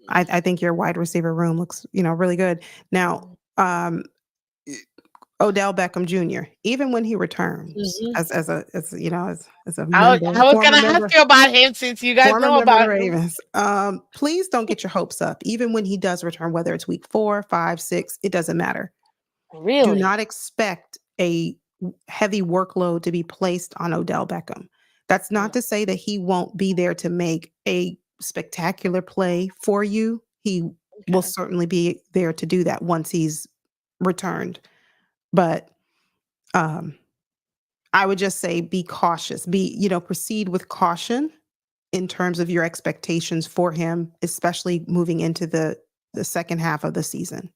I think your wide receiver room looks, really good. Now, e Odell Beckham Jr., even when he returns Mhm. as a I was gonna ask you about him since you guys former know member of the about him. Ravens, please don't get your hopes up. Even when he does return, whether it's week 4, 5, 6, it doesn't matter. Do not Really? expect a heavy workload to be placed on Odell Beckham. That's not Mm, to say that he won't be there to make a spectacular play for you. He will okay. certainly be there to do that once he's returned. But um, I would just say be cautious. Proceed with caution in terms of your expectations for him, especially moving into the second half of the season.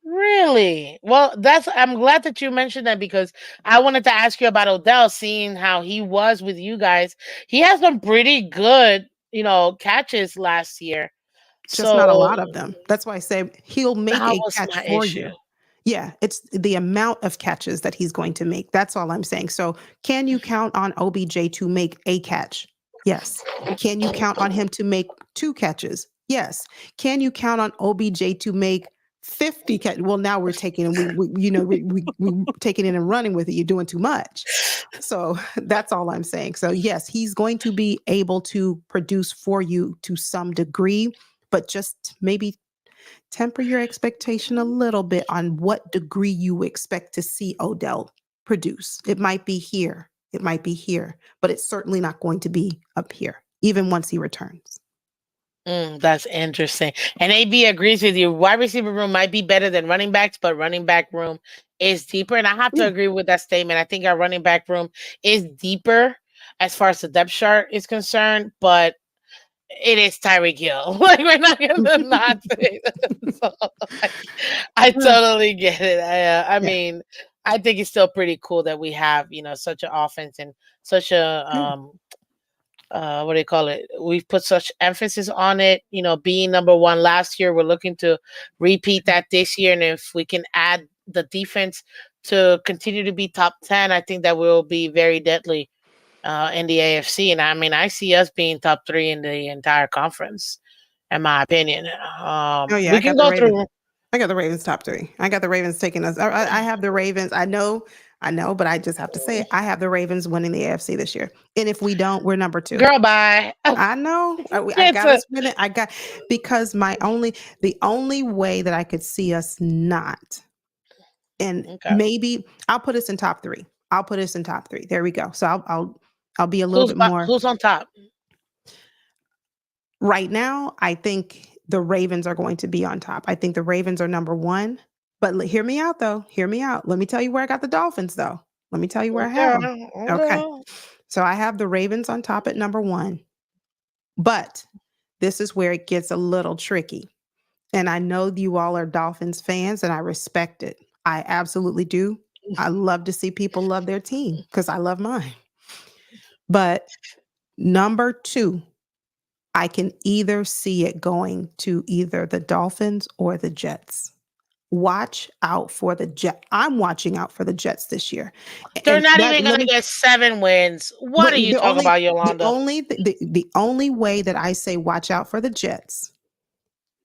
Really? Well, I'm glad that you mentioned that because I wanted to ask you about Odell, seeing how he was with you guys. He has some pretty good, catches last year. Just not a So lot of them. That's why I say he'll make that a was catch my for issue. you. Yeah, it's the amount of catches that he's going to make. That's all I'm saying. So, can you count on OBJ to make a catch? Yes. Can you count on him to make 2 catches? Yes. Can you count on OBJ to make 50 catch? Well, now we're taking and we taking it and running with it. You're doing too much. So, that's all I'm saying. So, yes, he's going to be able to produce for you to some degree, but just maybe temper your expectation a little bit on what degree you expect to see Odell produce. It might be here, it might be here, but it's certainly not going to be up here, even once he returns. That's interesting. And AB agrees with you. Wide receiver room might be better than running backs, but running back room is deeper. And I have to Yeah. agree with that statement. I think our running back room is deeper as far as the depth chart is concerned, but it is Tyreek Hill. Like we're not gonna not say that. So, like, I totally get it. I Yeah. mean, I think it's still pretty cool that we have such an offense and such a Yeah. what do you call it? We've put such emphasis on it. Being number one last year, we're looking to repeat that this year, and if we can add the defense to continue to be top 10, I think that will be very deadly in the AFC. And I mean, I see us being top three in the entire conference, in my opinion. Oh yeah, We can go through. I got the Ravens top 3. I got the Ravens taking us. I have the Ravens. I know, but I just have to say it. I have the Ravens winning the AFC this year. And if we don't, we're number 2. Girl, bye. I know. I It's got a us winning. Because the only way that I could see us not, and okay. maybe I'll put us in top 3. I'll put us in top 3. There we go. So I'll be a little bit more. Who's on top? Right now, I think the Ravens are going to be on top. I think the Ravens are number 1. But hear me out, though. Hear me out. Let me tell you where I got the Dolphins, though. Let me tell you where I have them. Okay, Okay. okay. So I have the Ravens on top at number 1. But this is where it gets a little tricky. And I know you all are Dolphins fans, and I respect it. I absolutely do. I love to see people love their team because I love mine. But number 2, I can either see it going to either the Dolphins or the Jets. Watch out for the Jet. I'm watching out for the Jets this year. They're And not that even let gonna me get 7 wins. What but are you talking about, Yolanda? the only way that I say watch out for the Jets,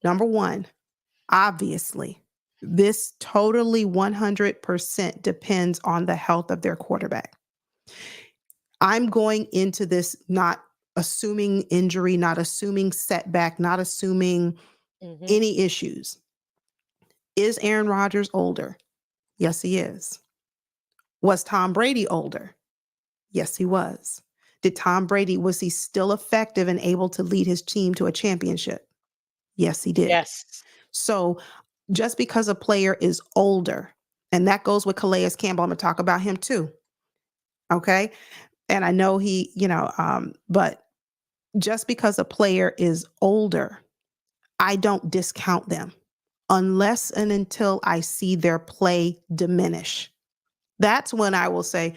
number 1, obviously, this totally 100% depends on the health of their quarterback. I'm going into this not assuming injury, not assuming setback, not assuming Hmm. any issues. Is Aaron Rodgers older? Yes, he is. Was Tom Brady older? Yes, he was. Was he still effective and able to lead his team to a championship? Yes, he did. Yes. So just because a player is older, and that goes with Calais Campbell, I'm gonna talk about him too. Okay. And I know but just because a player is older, I don't discount them unless and until I see their play diminish. That's when I will say,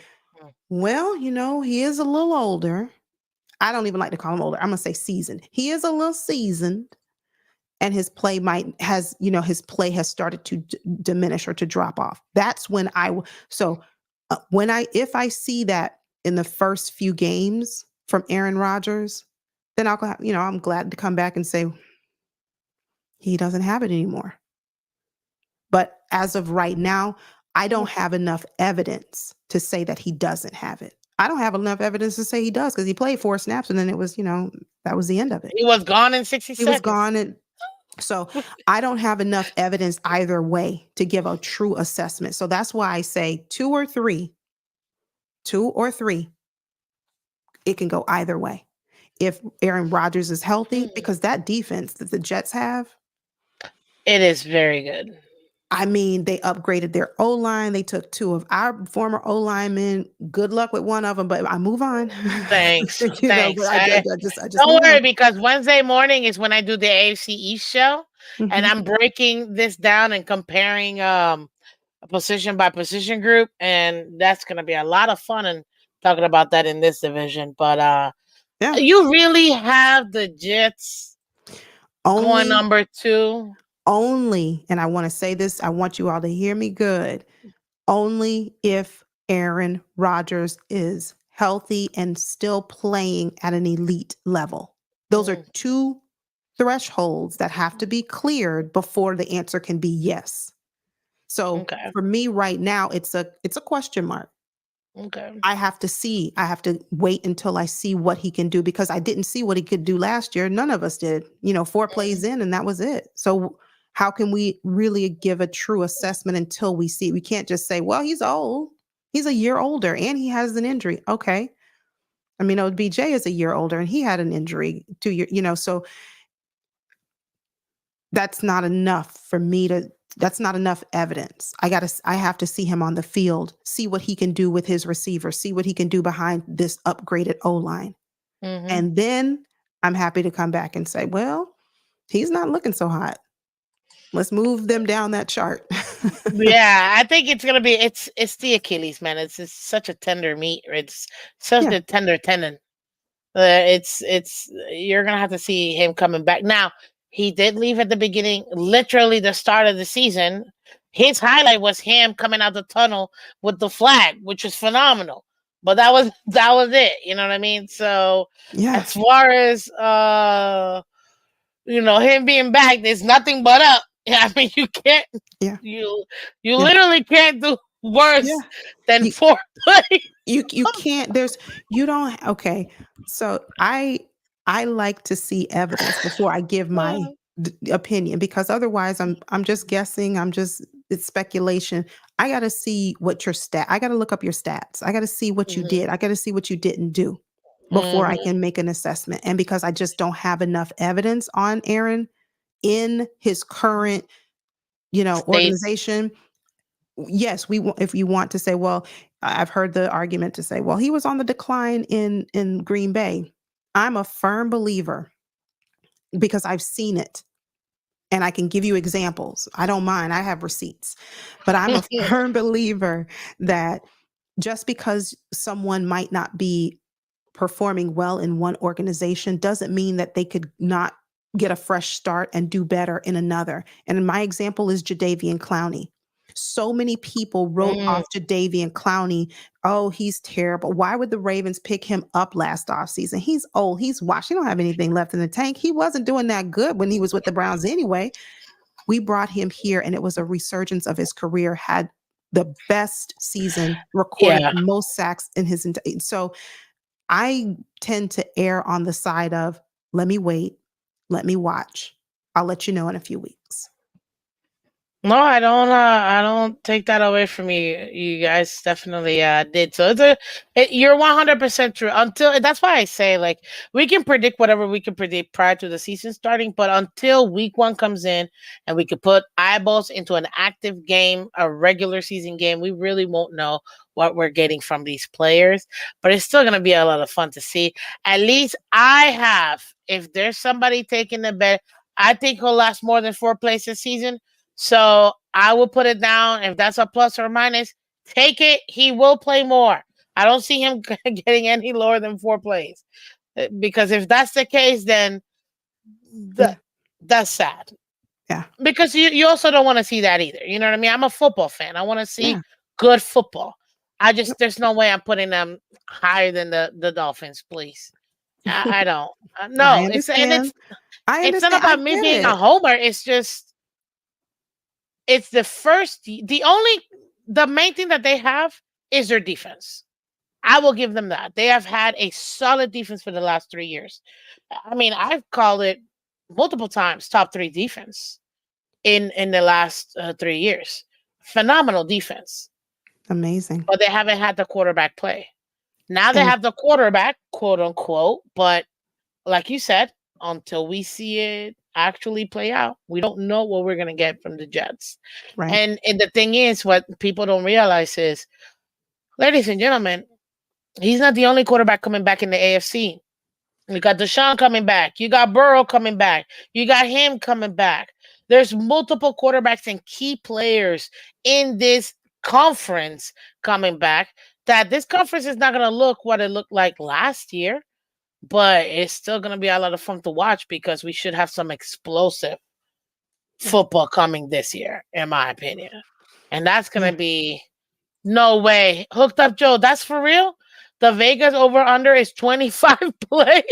well, he is a little older. I don't even like to call him older. I'm going to say seasoned. He is a little seasoned, and his play has started to diminish or to drop off. That's when I will. So if I see that in the first few games from Aaron Rodgers, then I'm glad to come back and say he doesn't have it anymore. But as of right now, I don't have enough evidence to say that he doesn't have it. I don't have enough evidence to say he does because he played 4 snaps and then it was, that was the end of it. He was gone in 60 He was seconds. gone. And so I don't have enough evidence either way to give a true assessment. So that's why I say 2 or 3, it can go either way. If Aaron Rodgers is healthy, Mm. because that defense that the Jets have, It is very good. I mean, they upgraded their O-line. They took 2 of our former O-linemen. Good luck with one of them, but I move on. Thanks, But thanks. I just Don't move worry on. because Wednesday morning is when I do the AFC East show, and Mhm. I'm breaking this down and comparing a position by position group, and that's gonna be a lot of fun and talking about that in this division. But Yeah. you really have the Jets going Only number two. only, and I wanna say this, I want you all to hear me good, only if Aaron Rodgers is healthy and still playing at an elite level. Those are Mm, 2 thresholds that have to be cleared before the answer can be yes. So, okay, for me right now, it's a question mark. okay. I have to see. I have to wait until I see what he can do because I didn't see what he could do last year. None of us did. 4 plays in and that was it. So how can we really give a true assessment until we see? We can't just say, "Well, he's old. He's a year older and he has an injury." Okay. I mean, OBJ is a year older and he had an injury 2 year, so that's not enough for me to that's not enough evidence. I have to see him on the field, see what he can do with his receiver, see what he can do behind this upgraded O-line. Hmm. And then I'm happy to come back and say, "Well, he's not looking so hot. Let's move them down that chart." Yeah, I think it's gonna be it's the Achilles, man. It's such a tender meat. It's such Yeah, a tender tendon. It's you're gonna have to see him coming back. Now he did leave at the beginning, literally the start of the season. His highlight was him coming out the tunnel with the flag, which was phenomenal. But that was it. You know what I mean? So yeah, as far as him being back, there's nothing but up. I mean, yeah, you you yeah, literally can't do yeah. worse than You 4 plays. you can't there's you don't okay. So I like to see evidence before I give my opinion because otherwise I'm just guessing, it's speculation. I got to see what your stat. I got to look up your stats. I got to see what you Hmm. did. I got to see what you didn't do before I Hmm. can make an assessment. And because I just don't have enough evidence on Aaron in his current, State. organization. Yes, if you want to say, well, I've heard the argument to say, well, he was on the decline in Green Bay. I'm a firm believer because I've seen it and I can give you examples. I don't mind. I have receipts. But I'm a firm believer that just because someone might not be performing well in one organization doesn't mean that they could not get a fresh start and do better in another. And my example is Jadeveon Clowney. So many people wrote Mm, off Jadeveon Clowney. Oh, he's terrible. Why would the Ravens pick him up last offseason? He's old. He's washed. He don't have anything left in the tank. He wasn't doing that good when he was with the Browns anyway. We brought him here and it was a resurgence of his career, had the best season, recorded yeah. the most sacks in his entire. So I tend to err on the side of, "Let me wait, let me watch. I'll let you know in a few weeks." No, I don't take that away from you. You guys definitely did. So you're 100% true. Until that's why I say like we can predict whatever we can predict prior to the season starting, but until week 1 comes in and we can put eyeballs into an active game, a regular season game, we really won't know what we're getting from these players. But it's still gonna be a lot of fun to see. At least I have. If there's somebody taking the bet, I think he'll last more than 4 plays this season. So I will put it down. If that's a plus or minus, take it. He will play more. I don't see him getting any lower than 4 plays. Because if that's the case, then Yeah, that that's sad. yeah, Because you also don't want to see that either. You know what I mean? I'm a football fan. I want to see yeah. good football. I just Yep. there's no way I'm putting them higher than the Dolphins, please. I don't. I No, it's and understand. I it's not understand. I about me get being a it. homer. It's just it's the main thing that they have is their defense. I will give them that. They have had a solid defense for the last 3 years. I mean, I've called it multiple times top 3 defense in the last 3 years. Phenomenal defense, Amazing. but they haven't had the quarterback play. Now they And have the quarterback, quote unquote, but like you said, until we see it. actually play out. We don't know what we're gonna get from the Jets. Right. And the thing is, what people don't realize is, ladies and gentlemen, he's not the only quarterback coming back in the AFC. You got Deshaun coming back. You got Burrow coming back. You got him coming back. There's multiple quarterbacks and key players in this conference coming back. That this conference is not going to look what it looked like last year, but it's still going to be a lot of fun to watch because we should have some explosive Yeah. football coming this year, in my opinion. And that's going Yeah. to be no way. Hooked up Joe, that's for real? The Vegas over under is 25 plays.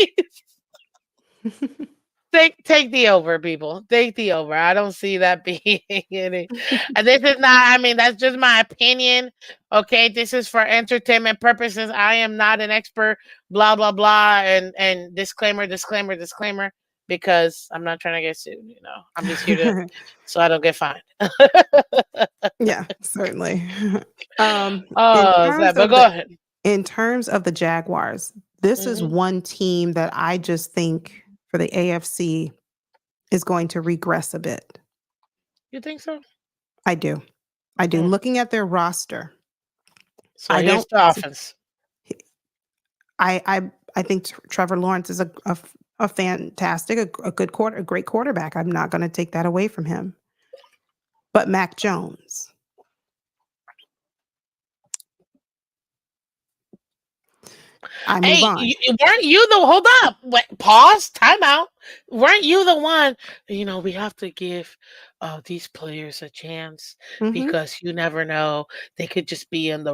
Take the over, people. Take the over. I don't see that being any. And this is not. I mean, that's just my opinion. Okay, this is for entertainment purposes. I am not an expert. Blah blah blah. And disclaimer, disclaimer, disclaimer. Because I'm not trying to get sued. I'm just here to so I don't get fined. Yeah, certainly. In Oh, terms but of go the ahead. Jaguars, this is Hmm. one team that I just think for the AFC is going to regress a bit. You think so? I do. I do. Mm. Looking at their roster, So I here's don't the offense. I think Trevor Lawrence is a fantastic, a great quarterback. I'm not gonna take that away from him. But Mac Jones, I move Hey, on. weren't you the hold up? Wait, pause, time out. Weren't you the one? We have to give these players a chance Mhm. because you never know. They could just be in the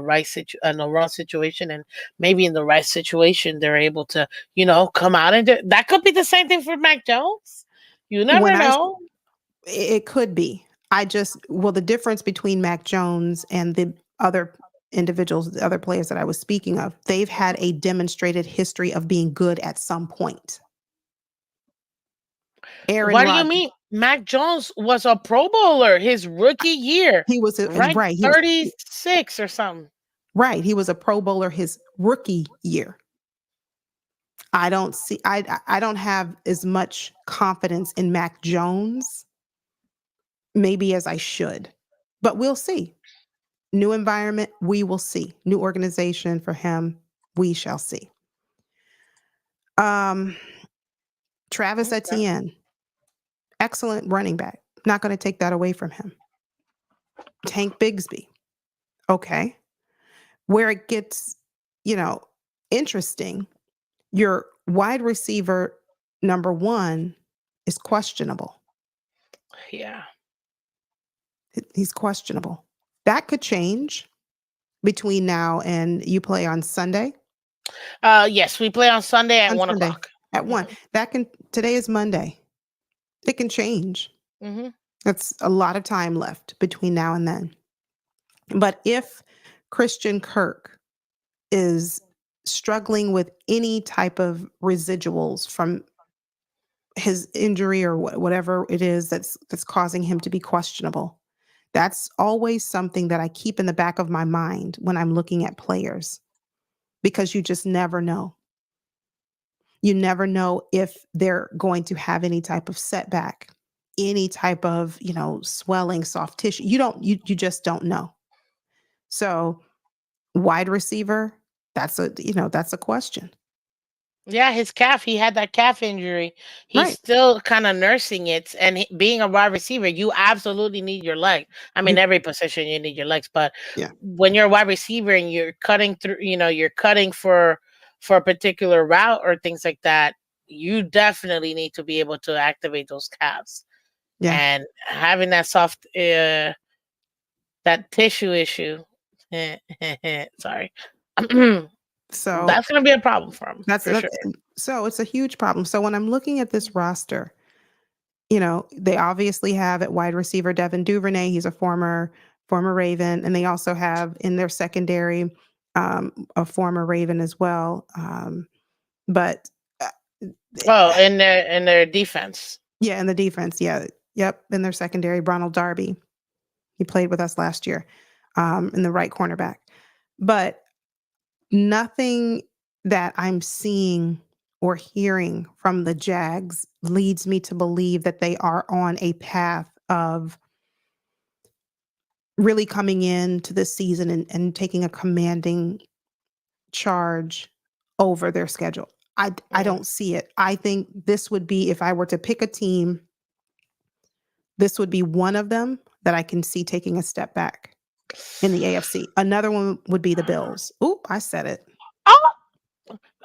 in the wrong situation, and maybe in the right situation, they're able to, come out and that could be the same thing for Mac Jones. You When never I know. It could be. The difference between Mac Jones and the other individuals, the other players that I was speaking of, they've had Mhm. a demonstrated history of being good at some point. Aaron What do you Rodgers, mean? Mac Jones was a Pro Bowler his rookie year, he was ranked right, 36 or something. he was a Pro Bowler his rookie year. I don't have as much confidence in Mac Jones maybe as I should. But we'll see. New environment, we will see. New organization for him, we shall see. Um, Travis Okay. Etienne, excellent running back. Not going to take that away from him. Tank Bigsby, okay. Where it gets, you know, interesting, your wide receiver number one is questionable. Yeah. He's questionable. That could change between now and you play on Sunday. Yes, we play on Sunday at On one Sunday o'clock. at 1. Mm-hmm. Today is Monday. It can change. Mm-hmm. That's a lot of time left between now and then. But if Christian Kirk is struggling with any type of residuals from his injury or whatever it is that's causing him to be questionable, that's always something that I keep in the back of my mind when I'm looking at players because you just never know. You never know if they're going to have any type of setback, any type of, swelling, soft tissue. You just don't know. So, wide receiver, that's a question. Yeah, his calf. He had that calf injury. He's Right. still kind of nursing it. And being a wide receiver, you absolutely need your leg. I mean, You every position you need your legs, but yeah. when you're a wide receiver and you're cutting through, you're cutting for a particular route or things like that, you definitely need to be able to activate those calves. Yeah. And having that soft, that tissue issue, sorry, So, that's gonna be a problem for him that's for that sure. so it's a huge problem. So when I'm looking at this roster, they obviously have at wide receiver Devin Duvernay. He's a former Raven, and they also have in their secondary a former Raven as well. But uh, Oh, in their defense. yeah, in the defense, yeah, yep, in their secondary, Ronald Darby. He played with us last year in the right cornerback. But nothing that I'm seeing or hearing from the Jags leads me to believe that they are on a path of really coming into this season and taking a commanding charge over their schedule. I Mm. don't see it. I think this would be, if I were to pick a team, this would be one of them that I can see taking a step back in the AFC. Another one would be the Bills. Oop, I said it. Oh,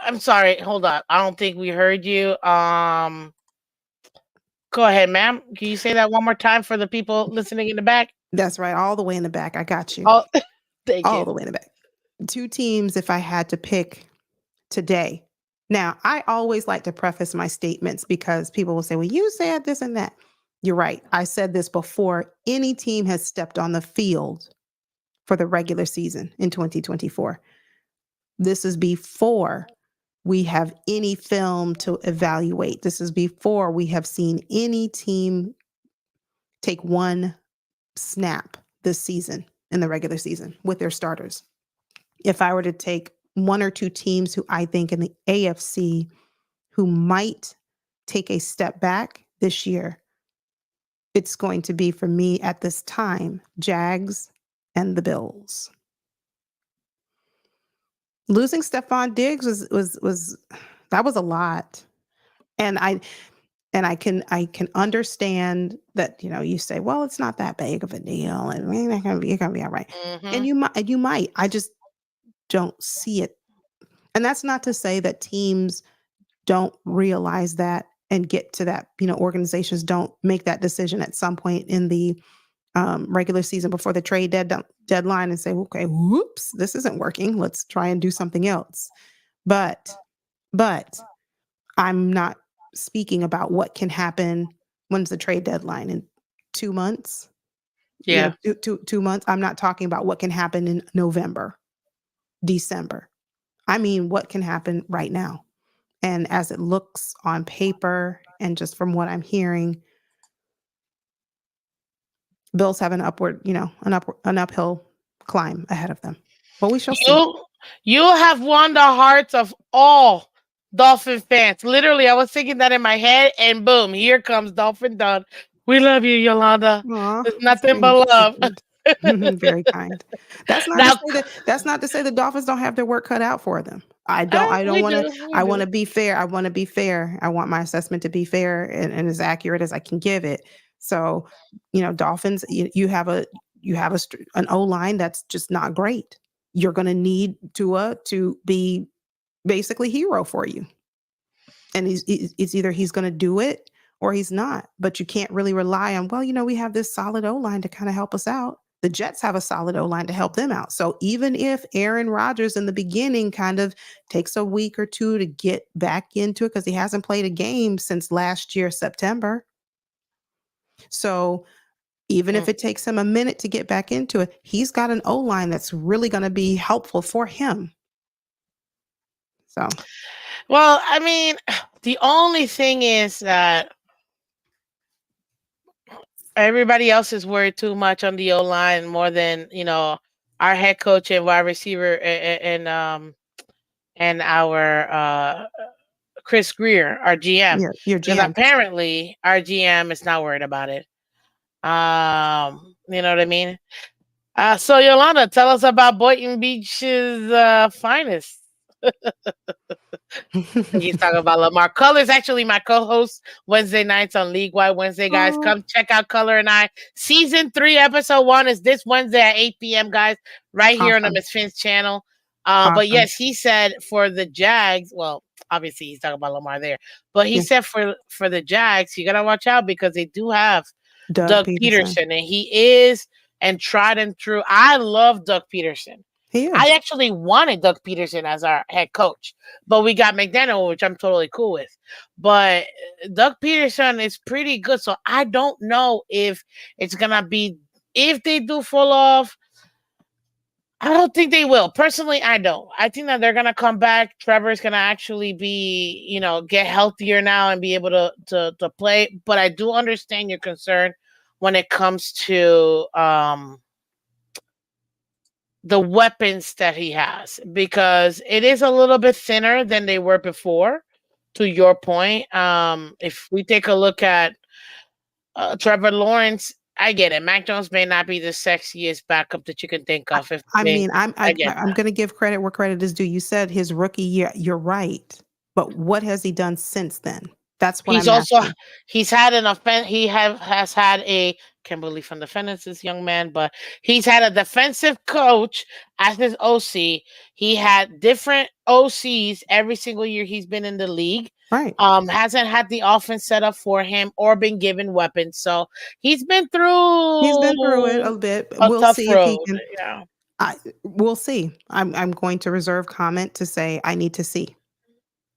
I'm sorry. Hold on. I don't think we heard you. Go ahead, ma'am. Can you say that one more time for the people listening in the back? That's right, all the way in the back. I got you. Oh, thank All you. the way in the back. Two teams if I had to pick today. Now, I always like to preface my statements because people will say, "Well, you said this and that." You're right. I said this before any team has stepped on the field for the regular season in 2024. This is before we have any film to evaluate. This is before we have seen any team take one snap this season in the regular season with their starters. If I were to take one or two teams who I think in the AFC who might take a step back this year, it's going to be for me at this time, Jags and the Bills. Losing Stephon Diggs was that was a lot. And I can understand that, you say, well, it's not that big of a deal and you're gonna be all right. Hmm. And you might. I just don't see it. And that's not to say that teams don't realize that and get to that, organizations don't make that decision at some point in the regular season before the deadline and say, okay, whoops, this isn't working. Let's try and do something else. But, but I'm not speaking about what can happen. When's the trade deadline? In 2 months? Yeah. Two months. I'm not talking about what can happen in November, December. I mean, what can happen right now. And as it looks on paper and just from what I'm hearing, Bills have an uphill climb ahead of them. But we shall see. You you have won the hearts of all Dolphin fans. Literally, I was thinking that in my head, and boom, here comes Dolphin Don. We love you, Yolanda. Aw, There's that's nothing very, but very love. kind. Very kind. Now, That's not to say the Dolphins don't have their work cut out for them. I don't we wanna do, we I wanna do. be fair. I wanna be fair. I want my assessment to be fair and as accurate as I can give it. So, Dolphins, you have an O-line that's just not great. You're gonna need Tua to be basically hero for you. And it's either he's going to do it or he's not. But you can't really rely on, well, we have this solid O line to kind of help us out. The Jets have a solid O line to help them out. So even if Aaron Rodgers in the beginning kind of takes a week or two to get back into it because he hasn't played a game since last year, September. So even if Mm. it takes him a minute to get back into it, he's got an O line that's really going to be helpful for him. So, Well, I mean, the only thing is that everybody else is worried too much on the O line more than our head coach and wide receiver and our Chris Greer, our GM, your because GM. apparently our GM is not worried about it. You know what I mean? So Yolanda, tell us about Boynton Beach's finest. He's talking about Lamar. Color is actually my co-host Wednesday nights on League Wide Wednesday, guys. Oh, Come check out Color and I. Season 3, episode 1 is this Wednesday at 8 p.m., guys, right here on the awesome. Miss Finn's channel. But Awesome. yes, he said for the Jags, well, obviously he's talking about Lamar there, but he Yeah. said for the Jags, you gotta watch out because they do have Doug Doug Peterson. Peterson, and he is and tried and true. I love Doug Peterson. He I is. actually wanted Doug Peterson as our head coach, but we got McDaniel, which I'm totally cool with. But Doug Peterson is pretty good, so I don't know if it's gonna be if they do fall off. I don't think they will. Personally, I don't. I think that they're gonna come back. Trevor's gonna actually be, get healthier now and be able to play. But I do understand your concern when it comes to the weapons that he has because it is a little bit thinner than they were before. to your point, if we take a look at Trevor Lawrence, I get it. Mac Jones may not be the sexiest backup that you can think I of. If I they, mean, I get I'm that. gonna give credit where credit is due. You said his rookie year. You're right. But what has he done since then? That's what He's I'm also asking. he's had an offense. He have has had a can't believe from defendants this young man, but he's had a defensive coach as his OC. He had different OCs every single year he's been in the league. Right. Hasn't had the offense set up for him or been given weapons, so he's been He's through been through it a bit. a We'll tough see if he road. can Yeah. we'll see. I'm going to reserve comment to say I need to see.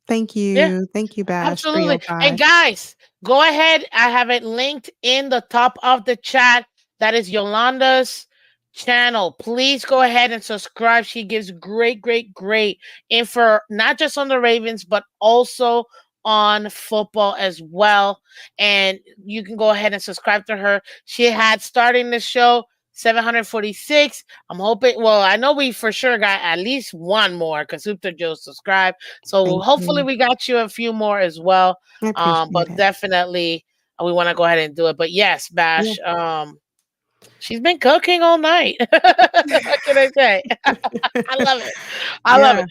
Yeah. Thank you, Bash Absolutely. And 305. guys, go ahead. I have it linked in the top of the chat. That is Yolanda's channel. Please go ahead and subscribe. She gives great, great, great info, not just on the Ravens, but also on football as well. And you can go ahead and subscribe to her. She had starting the show 746. I'm hoping, well, I know we for sure got at least one more because Super Joe subscribed. So Thank hopefully you. we got you a few more as well. I appreciate But it. definitely we want to go ahead and do it. But yes, Yeah. Bash, she's been cooking all night. What can I say? I love it. I love Yeah. it.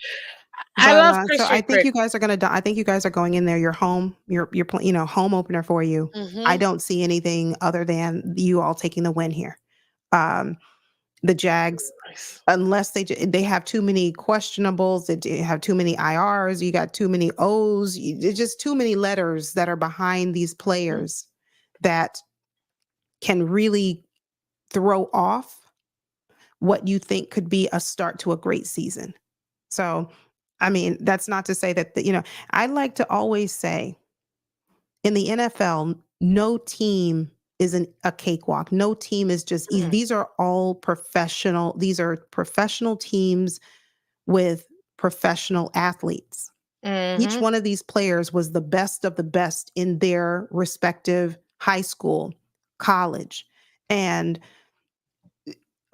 I But, love so I Christian think Crick. you guys are gonna I think you guys are going in there, you're home, home opener for you. I Mm-hmm. don't see anything other than you all taking the win here. Um, the Jags, Nice. unless they have too many questionables, they have too many IRs, you got too many O's, it's just too many letters that are behind these players that can really throw off what you think could be a start to a great season. So, I mean, that's not to say that, I like to always say in the NFL, no team is a cakewalk. No team is just easy. These are all professional. These are professional teams with professional athletes. Each Mm-hmm. one of these players was the best of the best in their respective high school, college. And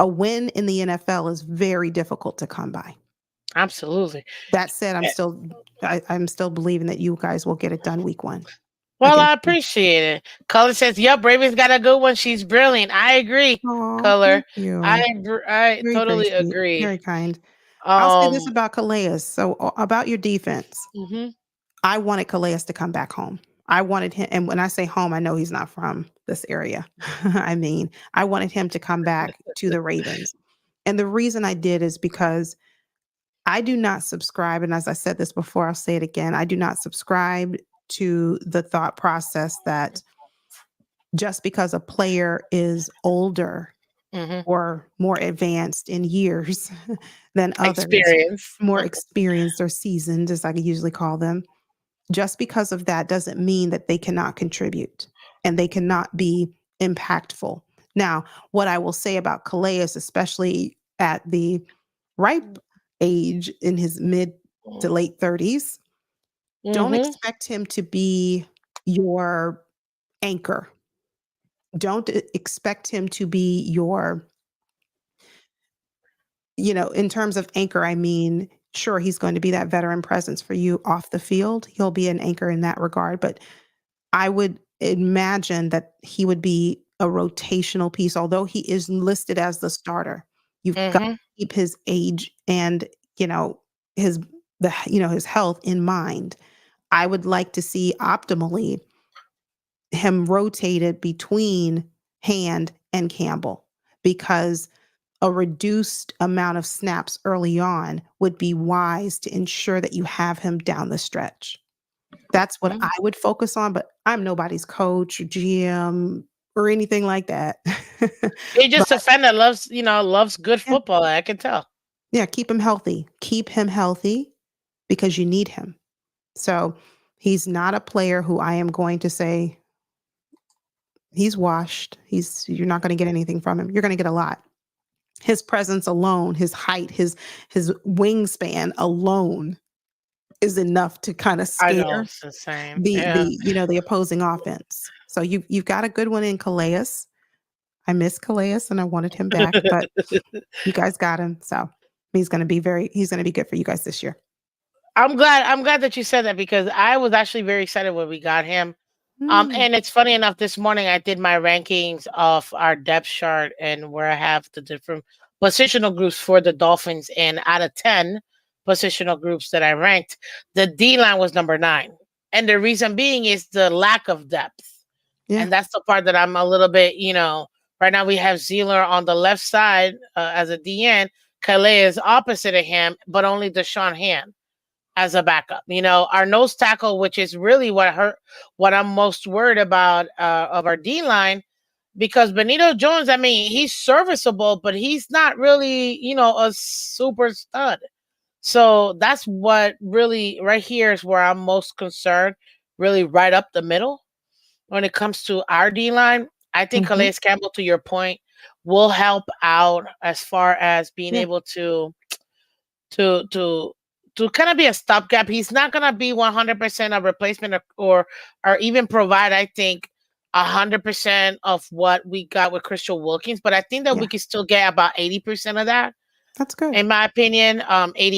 a win in the NFL is very difficult to come by. Absolutely. That said, Eh, I'm still believing that you guys will get it done week 1 Well, I against them. appreciate it. Color says, "Yep, Raven's got a good one. She's brilliant." I agree. Aw, Color, thank you. I Very totally sweet, agree. very kind. I'll say this Um. about Calais. So, about your defense, Mm-hmm. I wanted Calais to come back home. I wanted him, and when I say home, I know he's not from this area. I mean, I wanted him to come back to the Ravens. And the reason I did is because I do not subscribe, and as I said this before, I'll say it again, I do not subscribe to the thought process that just because a player is older Mm-hmm. or more advanced in years than others, Experience. more experienced or seasoned, as I usually call them, just because of that doesn't mean that they cannot contribute and they cannot be impactful. Now, what I will say about Calais, especially at the ripe age in his mid to late 30s, don't Mm-hmm. expect him to be your anchor. Don't expect him to be your, in terms of anchor, I mean, sure, he's going to be that veteran presence for you off the field. He'll be an anchor in that regard. But I would imagine that he would be a rotational piece, although he is listed as the starter. You've got to Mm-hmm. keep his age and, his his health in mind. I would like to see optimally him rotated between Hand and Campbell because a reduced amount of snaps early on would be wise to ensure that you have him down the stretch. That's what I would focus on, but I'm nobody's coach or GM or anything like that. He's But just a fan that loves, loves good yeah, football. I can tell. yeah, keep him healthy. Keep him healthy because you need him. So he's not a player who I am going to say he's washed. You're not going to get anything from him. You're going to get a lot. His presence alone, his height, his wingspan alone is enough to kind of I know scare it's insane. the Yeah. the opposing offense. So you've got a good one in Calais. I miss Calais and I wanted him back, but you guys got him. So he's going to be good for you guys this year. I'm glad that you said that because I was actually very excited when we got him. Mm, And it's funny enough, this morning I did my rankings of our depth chart and where I have the different positional groups for the Dolphins. And out of 10 positional groups that I ranked, the D line was number 9. And the reason being is the lack of depth. yeah, And that's the part that I'm a little bit, right now we have Zealer on the left side as a DN. Calais is opposite of him, but only Deshaun Hand as a backup. Our nose tackle, which is really what I'm most worried about of our D line, because Benito Jones, I mean, he's serviceable, but he's not really, a super stud. So that's what really right here is where I'm most concerned, really right up the middle when it comes to our D line. I think mhm, Calais Campbell, to your point, will help out as far as being yeah, able to to to kind of be a stopgap. He's not gonna be 100% a replacement or even provide. I think 100% of what we got with Christian Wilkins, but I think that yeah, we can still get about 80% of that, that's good. in my opinion.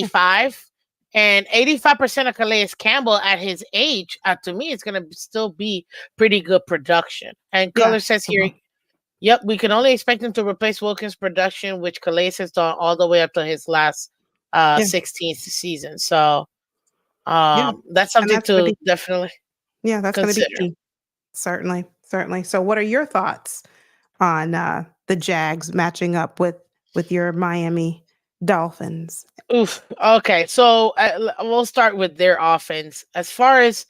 Yeah, 85. And 85% of Calais Campbell at his age, to me, it's going to still be pretty good production. And yeah, Color says it here, will. yep, we can only expect him to replace Wilkins' production, which Calais has done all the way up to his last Yeah, 16th season. So yeah, that's and something that's gonna to be definitely yeah, that's gonna be consider. key. Certainly, certainly. So what are your thoughts on, the Jags matching up with your Miami Dolphins? Oof. Okay, so we'll start with their offense. As far as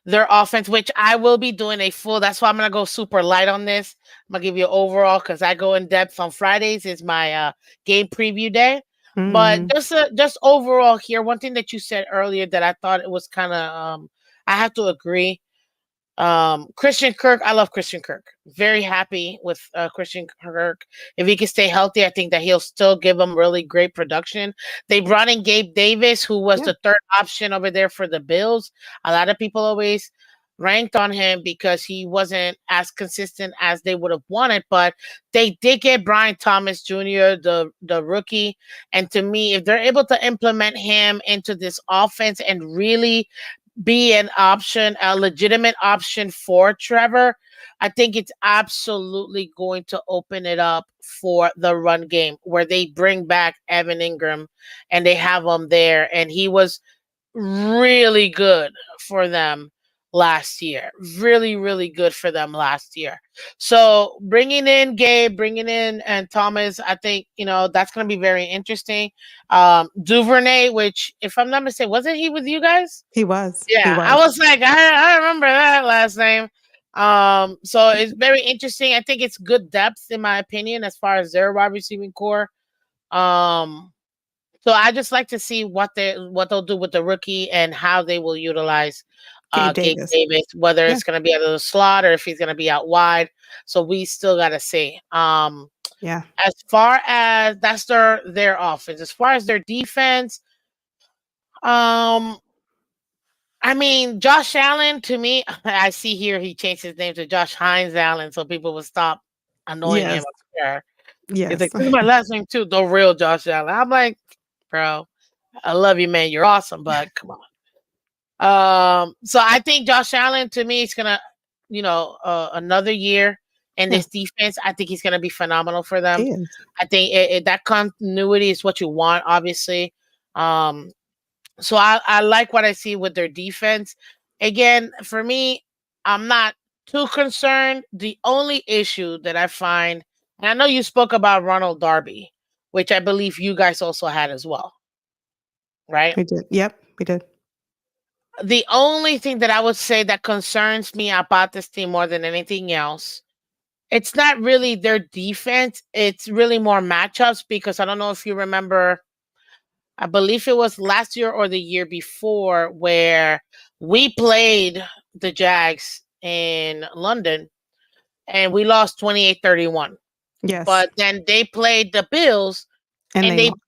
their offense, which I will be doing a full. That's why I'm gonna go super light on this. I'm gonna give you overall because I go in depth on Fridays. Is my game preview day. But Mm, just overall here, one thing that you said earlier that I thought it was kind of I have to agree. Christian Kirk, I love Christian Kirk. Very happy with Christian Kirk. If he can stay healthy, I think that he'll still give them really great production. They brought in Gabe Davis, who was yeah, the third option over there for the Bills. A lot of people always ranked on him because he wasn't as consistent as they would have wanted, but they did get Brian Thomas Jr., the rookie. And to me, if they're able to implement him into this offense and really be an option, a legitimate option for Trevor, I think it's absolutely going to open it up for the run game where they bring back Evan Ingram and they have him there. And he was really good for them last year. Really, really good for them last year. So bringing in Gabe, bringing in and Thomas, I think that's going to be very interesting. Duvernay, which if I'm not mistaken, wasn't he with you guys? he Yeah, I was. was like, I remember that last name. So it's very interesting. I think it's good depth in my opinion as far as their wide receiving core. Um, so I just like to see what they'll do with the rookie and how they will utilize Gabe Gabe Davis. Davis, whether Yeah, it's going to be out of the slot or if he's going to be out wide. So we still got to see. yeah, As far as that's their offense, as far as their defense, um, I mean, Josh Allen, to me, I see here he changed his name to Josh Hines Allen, so people will stop annoying him. yes, I'm sure. He's yes. like, "This is my last name too, the real Josh Allen." I'm like, bro, I love you, man. You're awesome, but come on. So I think Josh Allen, to me, is gonna, another year in Yeah, this defense. I think he's gonna be phenomenal for them. he is. I think that continuity is what you want, obviously. Um, so I like what I see with their defense. Again, for me, I'm not too concerned. The only issue that I find, and I know you spoke about Ronald Darby, which I believe you guys also had as well, right? We did. Yep, we did. The only thing that I would say that concerns me about this team more than anything else, it's not really their defense. It's really more matchups because I don't know if you remember, I believe it was last year or the year before where we played the Jags in London and we lost 28-31. Yes, But then they played the Bills and and they they lost.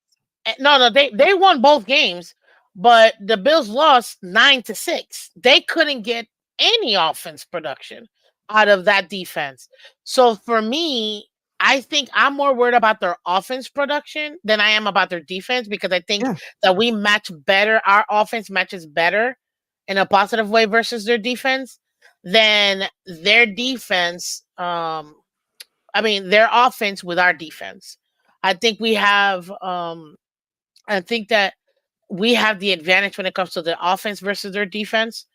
no, they won both games, but the Bills lost 9-6. They couldn't get any offense production out of that defense. So for me, I think I'm more worried about their offense production than I am about their defense because I think Yeah. that we match better. Our offense matches better in a positive way versus their defense than their defense. I mean, their offense with our defense. I think we have. I think that we have the advantage when it comes to the offense versus their defense.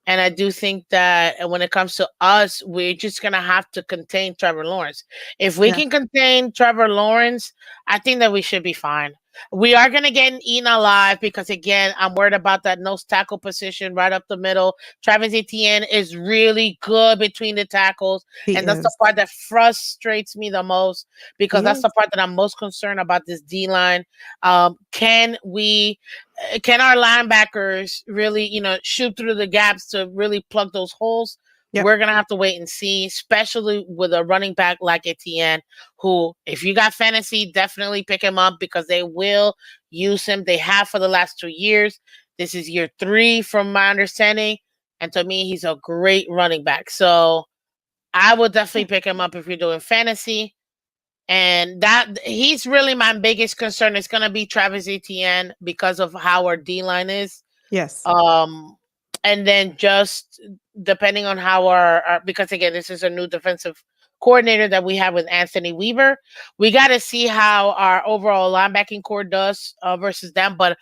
And I do think that when it comes to us, we're just gonna have to contain Trevor Lawrence. If we Yeah. can contain Trevor Lawrence, I think that we should be fine. We are gonna get eaten alive because again, I'm worried about that nose tackle position right up the middle. Travis Etienne is really good between the tackles, He and that's the is. part that frustrates me the most because He that's the is. part that I'm most concerned about this D line. Can our linebackers really, shoot through the gaps to really plug those holes? Yep. We're gonna have to wait and see, especially with a running back like Etienne, who, if you got fantasy, definitely pick him up because they will use him. They have for the last 2 years. This is year three, from my understanding, and to me, he's a great running back. So I would Yeah. definitely pick him up if you're doing fantasy. And that he's really my biggest concern. It's gonna be Travis Etienne because of how our D line is. Yes. Um, and then just depending on how our because again, this is a new defensive coordinator that we have with Anthony Weaver. We got to see how our overall linebacking core does versus them, but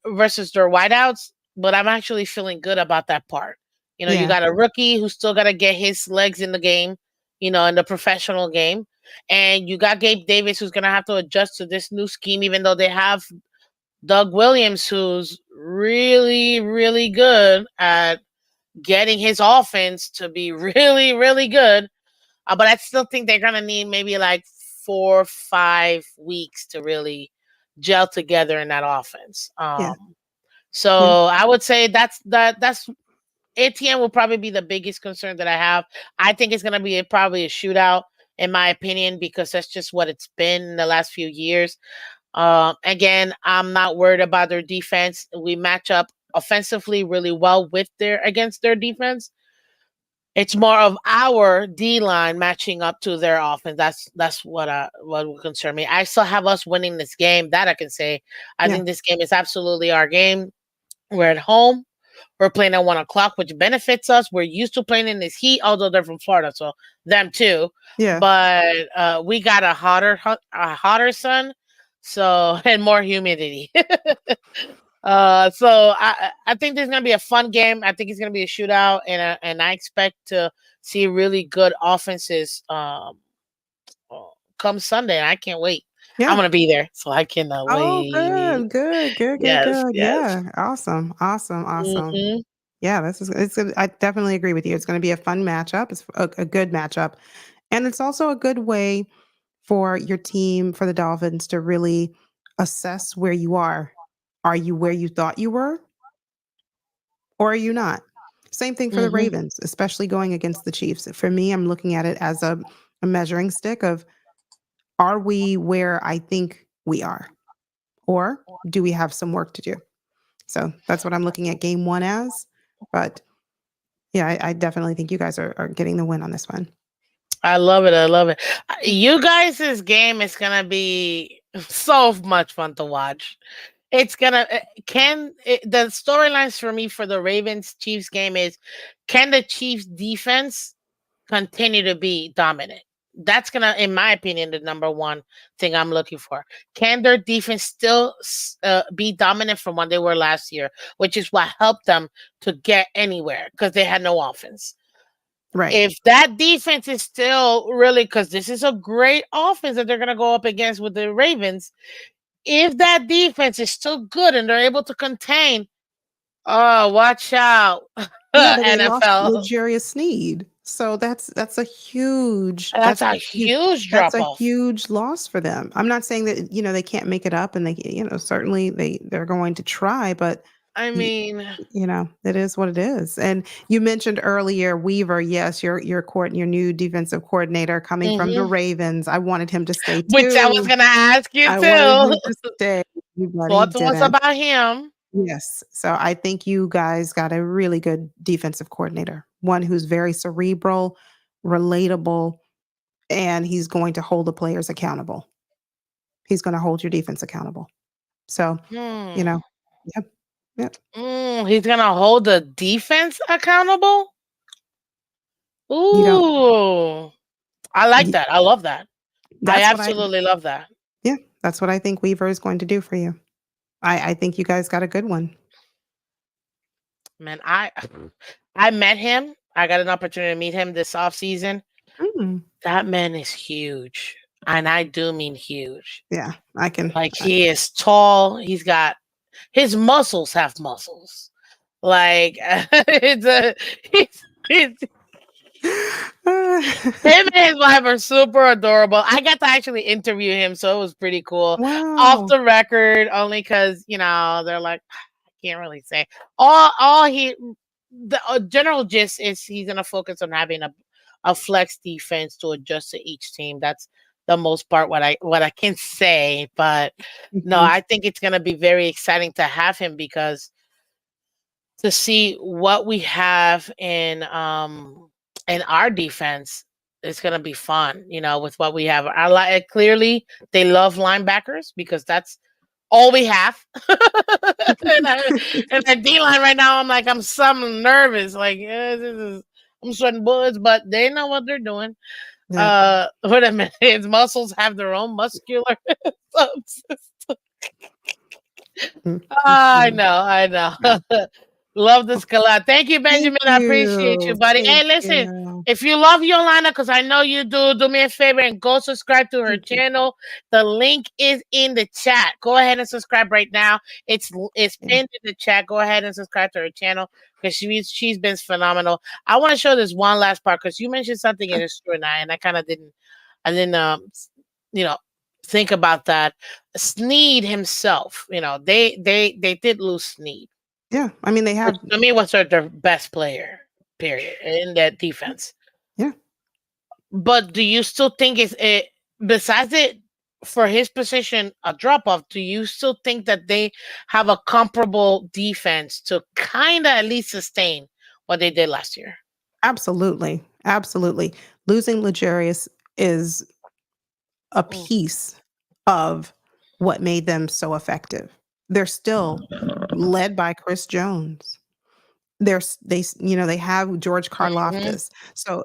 versus their wideouts. But I'm actually feeling good about that part. You Yeah. got a rookie who's still got to get his legs in the game. In the professional game, and you got Gabe Davis who's gonna have to adjust to this new scheme, even though they have Doug Williams, who's really, really good at getting his offense to be really, really good. But I still think they're gonna need maybe like 4 or 5 weeks to really gel together in that offense. Yeah. Yeah. So I would say that's ATM will probably be the biggest concern that I have. I think it's gonna be probably a shootout, in my opinion, because that's just what it's been in the last few years. Again, I'm not worried about their defense. We match up offensively really well with their against their defense. It's more of our D line matching up to their offense. That's what would concern me. I still have us winning this game. That I can say. I Yeah. think this game is absolutely our game. We're at home. We're playing at 1 o'clock, which benefits us. We're used to playing in this heat, although they're from Florida, so them too. Yeah. But we got a hotter sun, so and more humidity. So I think there's gonna be a fun game. I think it's gonna be a shootout, and I expect to see really good offenses uh, come Sunday. And I can't wait. I'm Yeah. gonna be there, so I cannot Oh, wait. good. Good. Good. Good. Yes, Good. yes. Yeah. Awesome. Awesome. Awesome. Hmm. Yeah. This is. I definitely agree with you. It's going to be a fun matchup. It's a good matchup, and it's also a good way for your team, for the Dolphins, to really assess where you are. Are you where you thought you were, or are you not? Same thing for the Hmm. Ravens, especially going against the Chiefs. For me, I'm looking at it as a measuring stick of, are we where I think we are, or do we have some work to do? So that's what I'm looking at game one as. But yeah, I definitely think you guys are getting the win on this one. I love it. I love it. You guys' game is gonna be so much fun to watch. It's gonna the storylines for me for the Ravens Chiefs game is, can the Chiefs defense continue to be dominant? That's gonna, in my opinion, the number one thing I'm looking for. Can their defense still be dominant from what they were last year, which is what helped them to get anywhere because they had no offense. Right. If that defense is still really, because this is a great offense that they're going to go up against with the Ravens, if that defense is still good and they're able to contain, oh, watch out, Yeah, but they lost NFL. L'Jarius Sneed. So that's a huge That's a huge that's drop a off. huge loss for them. I'm not saying that, they can't make it up, and certainly they're going to try, but I y- mean, it is what it is. And you mentioned earlier Weaver, yes, your new defensive coordinator coming from the mhm. Ravens. I wanted him to stay Which I was too. going to ask you I wanted too. him to stay, but he Talk to us didn't. about him. Yes. So I think you guys got a really good defensive coordinator, one who's very cerebral, relatable, and he's going to hold the players accountable. He's gonna hold your defense accountable. So, you Hmm. know, yep, yep. He's gonna hold the defense accountable. You don't Ooh, I like y that. I love that. I that's what I absolutely love that. yeah, that's what I think Weaver is going to do for you. I think you guys got a good one. Man, I met him. I got an opportunity to meet him this off season. Mm, That man is huge, and I do mean huge. yeah, I can Like, he is tall. He's got his muscles have muscles. Like, it's a it's him and his wife are super adorable. I got to actually interview him, so it was pretty cool. Off Wow. the record, only because they're like, I can't really say. All he the general gist is he's gonna focus on having a flex defense to adjust to each team. That's the most part what I can say. But no, Mhm. I think it's gonna be very exciting to have him because to see what we have in our defense, it's gonna be fun, with what we have. I like clearly they love linebackers because that's all we have. And that D line right now, I'm like, I'm some nervous. Like, I'm sweating bullets, but they know what they're doing. Yeah. Wait a minute, his muscles have their own muscular substance. Mm, I mhm. know, I know. Yeah. Love Well, this collab. Thank you, thank Benjamin. I appreciate you, you. buddy. Hey, Thank listen, you. if you love Yolanda, because I know you do me a favor and go subscribe to her Thank you. channel. The link is in the chat. Go ahead and subscribe right now. It's Yeah. pinned in the chat. Go ahead and subscribe to her channel because she's been phenomenal. I want to show this one last part because you mentioned something in Sure. the story, and I kind of didn't you know think about that. Sneed himself, they did lose Sneed, Yeah. I mean, they which have to me was their best player, period, in that defense. yeah. But do you still think besides it for his position a drop off? Do you still think that they have a comparable defense to kind of at least sustain what they did last year? Absolutely. Absolutely. Losing Legarius is a Mm, piece of what made them so effective. They're still led by Chris Jones. They have George mhm, Karlaftis. So,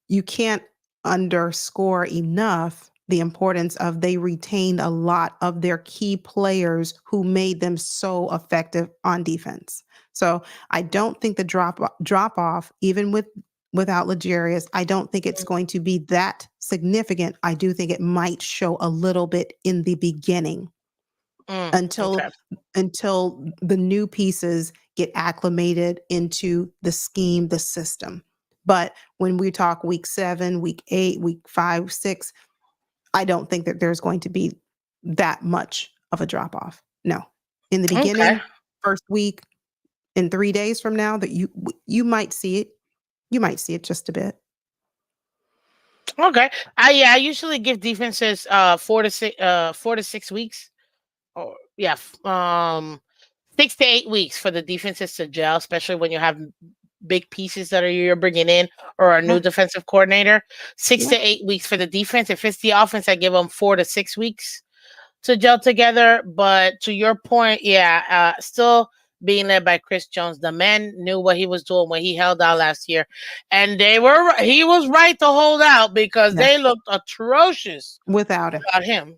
you can't underscore enough the importance of they retained a lot of their key players who made them so effective on defense. So, I don't think the drop off, even without Legarius, I don't think it's going to be that significant. I do think it might show a little bit in the beginning until okay. until the new pieces get acclimated into the scheme, the system. But when we talk week 7, week 8, week 5, 6, I don't think that there's going to be that much of a drop off. No. In the Okay. beginning, first week, in 3 days from now that you might see it. You might see it just a bit. Okay. I usually give defenses 4 to 6 weeks. Or yeah, 6 to 8 weeks for the defenses to gel, especially when you have big pieces that you're bringing in or a new Yeah, defensive coordinator. Six yeah, to 8 weeks for the defense. If it's the offense, I give them 4 to 6 weeks to gel together. But to your point, yeah, still being led by Chris Jones, the man knew what he was doing when he held out last year, and he was right to hold out because yeah, they looked atrocious without him. without him.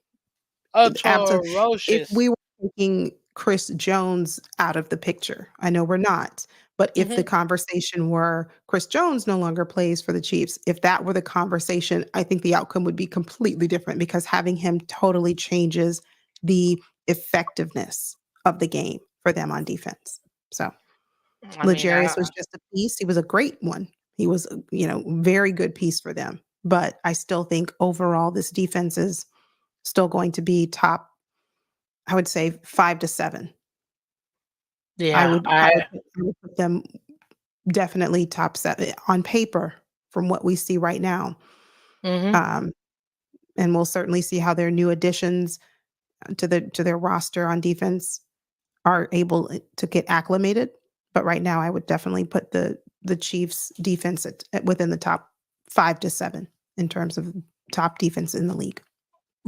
Absolutely. If Atrocious. we were taking Chris Jones out of the picture, I know we're not, but if the Hmm. conversation were Chris Jones no longer plays for the Chiefs, if that were the conversation, I think the outcome would be completely different because having him totally changes the effectiveness of the game for them on defense. So, I mean, Legarius was just a piece. He was a great one. He was, very good piece for them. But I still think overall this defense is still going to be top, I would say 5 to 7. I yeah, would I would put I would put them definitely top 7 on paper from what we see right now. mhm. Um, and we'll certainly see how their new additions to their roster on defense are able to get acclimated. But right now, I would definitely put the Chiefs defense at within the top 5 to 7 in terms of top defense in the league.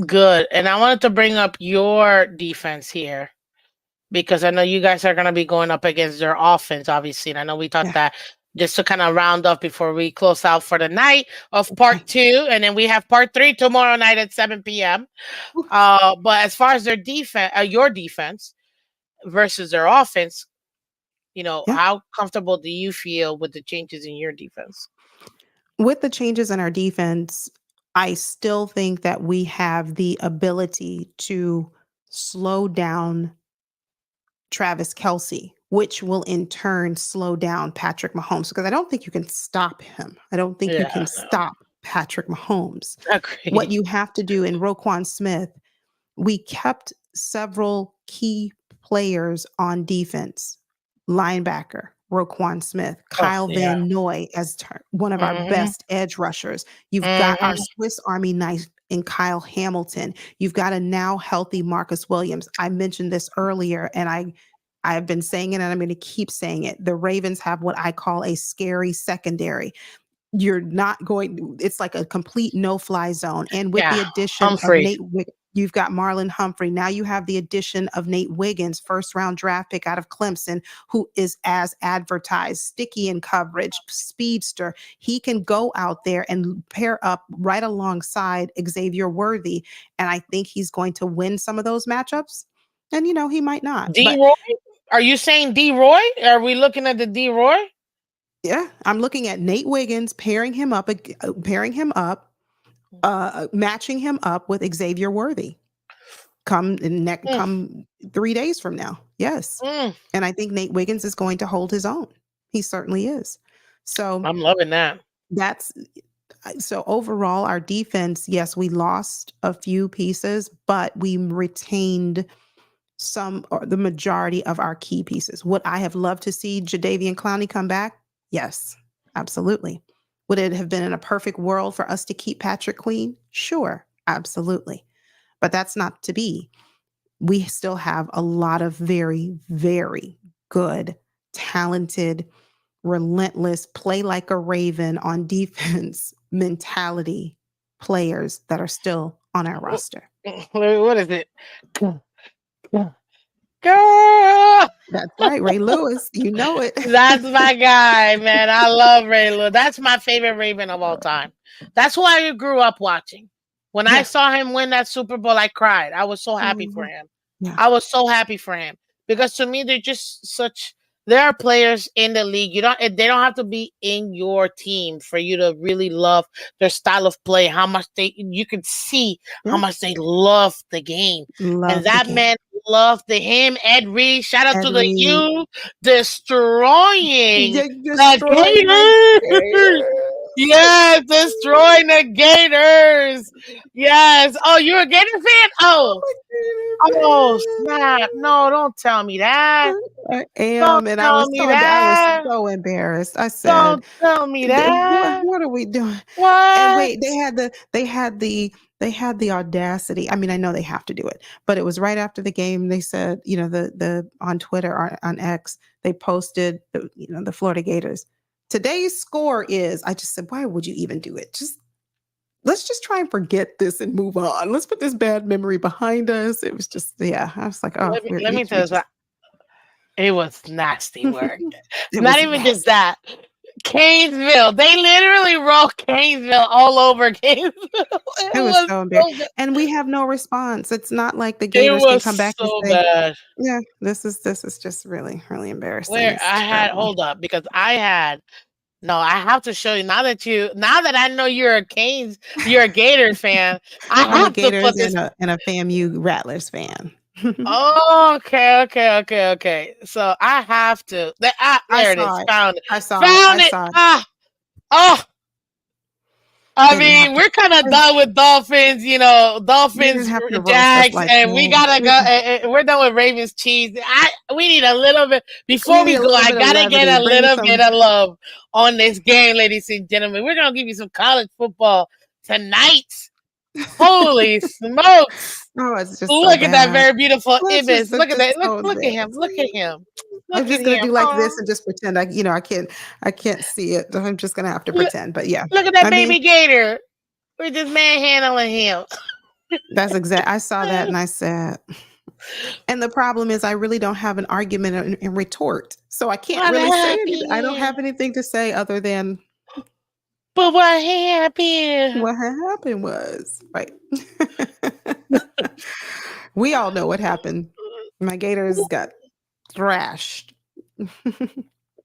Good. And I wanted to bring up your defense here because I know you guys are going to be going up against their offense, obviously. And I know we thought Yeah. that just to kind of round off before we close out for the night of Okay. part two. And then we have part three tomorrow night at 7 p.m. Ooh, But as far as their defense, your defense versus their offense, yeah. how comfortable do you feel with the changes in your defense? With the changes in our defense, I still think that we have the ability to slow down Travis Kelce, which will in turn slow down Patrick Mahomes because I don't think you can stop him. I don't think you Yeah, can no, stop Patrick Mahomes. What agree. you have to do in Roquan Smith, we kept several key players on defense. Linebacker, Roquan Smith, Oh, Kyle yeah. Van Noy as one of our Mm-hmm. best edge rushers. You've got our Mm-hmm. Swiss Army knife in Kyle Hamilton. You've got a now healthy Marcus Williams. I mentioned this earlier, and I have been saying it and I'm going to keep saying it. The Ravens have what I call a scary secondary. You're not going, it's like a complete no-fly zone. And with the Yeah, addition of Humphrey. You've got Marlon Humphrey. Now you have the addition of Nate Wiggins, first round draft pick out of Clemson, who is as advertised, sticky in coverage, speedster. He can go out there and pair up right alongside Xavier Worthy. And I think he's going to win some of those matchups. And, he might not. D But Roy? Are you saying D Roy? Are we looking at the D Roy? yeah, I'm looking at Nate Wiggins matching him up with Xavier Worthy. Mm, Come 3 days from now. Yes. mm. And I think Nate Wiggins is going to hold his own. He certainly is. So I'm loving that. that's so overall our defense, yes, we lost a few pieces, but we retained some or the majority of our key pieces. Would I have loved to see Jadeveon Clowney come back? Yes, absolutely. Would it have been in a perfect world for us to keep Patrick Queen? Sure, absolutely. But that's not to be. We still have a lot of very, very good, talented, relentless, play like a Raven on defense mentality players that are still on our roster. What is it? Girl! That's right, Ray Lewis. You know it. That's my guy, man. I love Ray Lewis. That's my favorite Raven of all time. That's who I grew up watching. When I Yeah. saw him win that Super Bowl, I cried. I was so happy for Mhm. him. Yeah. I was so happy for him because to me they're just such. There are players in the league. They don't have to be in your team for you to really love their style of play. How much you can see how Yeah. much they love the game, and Love the that game. man loved him. Ed Reed, shout out Ed to the Reed. U, destroying Destroying the the Gators. Gators. Yes, destroying the Gators. Yes. Oh, you're a Gator fan? I'm Oh, a oh, Gator snap. No, don't tell me that. fan. I Don't am, and tell me I was that. so embarrassed. I said, Don't tell me What that. what are we doing?" And What? wait, they had the audacity. I mean, I know they have to do it, but it was right after the game. They said, the on Twitter or on X, they posted the Florida Gators. Today's score is. I just said, why would you even do it? Let's just try and forget this and move on. Let's put this bad memory behind us. It was just, yeah. I was like, oh, Let me tell we you just. something. It was nasty work. It Not was even just nasty. that. Canesville. They literally wrote Canesville all over Canesville. It It was was so embarrassing, so bad. and we have no response. It's not like the It Gators can was come back and so say, bad. "Yeah, this is just really, really embarrassing. Where It's I had terrible." hold up because I had no, I have to show you now that I know you're a Gators fan, I I'm a have to Gators put this. and a FAMU Rattlers fan. Oh, okay. So I have to. I There it saw is. it. Found it. I saw it. I Found it. saw it. Oh, I They didn't have mean, to we're kind of they done with Dolphins, they didn't Dolphins, have to roast us Jags, like and we that. gotta go. We're done with Ravens, Chiefs. We need a little bit We before need we a go. little I bit of gotta get levity. a Bring little bit some of love on this game, ladies and gentlemen. We're gonna give you some college football tonight. Holy smokes! Oh, it's just so Look at that bad. very beautiful It's image. Look at just that. so Look at him. Look at embarrassing. him. I'm Look at just gonna him. do like this Oh, and just pretend I can't see it. I'm just gonna have to look, pretend. But yeah, look at that I mean, baby gator. We're just manhandling him. That's exact I saw that and I said and the problem is I really don't have an argument and retort, so I can't What really say anything. I don't happened? have anything to say other than But what happened? what had happened was right. We all know what happened. My Gators got thrashed.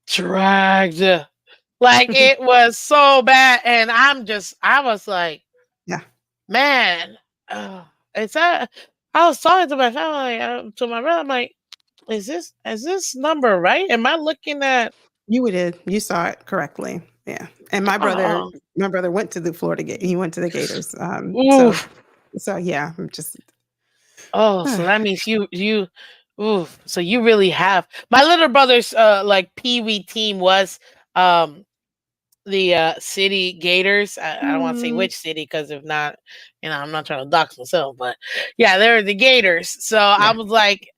Dragged. Like it was so bad, and I was like, Yeah. man, it's that. I was talking to my family, to my brother. I'm like, is this number right? Am I looking at? You did. You saw it correctly. Yeah. And Oh, my brother went to the Florida Gate. He went to the Gators. oof. So yeah, I'm just Oh, so that means oof. So you really have my little brother's like Pee Wee team was um the city Gators. I don't want to say mm, which city because if not, I'm not trying to dox myself, but yeah, they're the Gators. So I yeah, was like,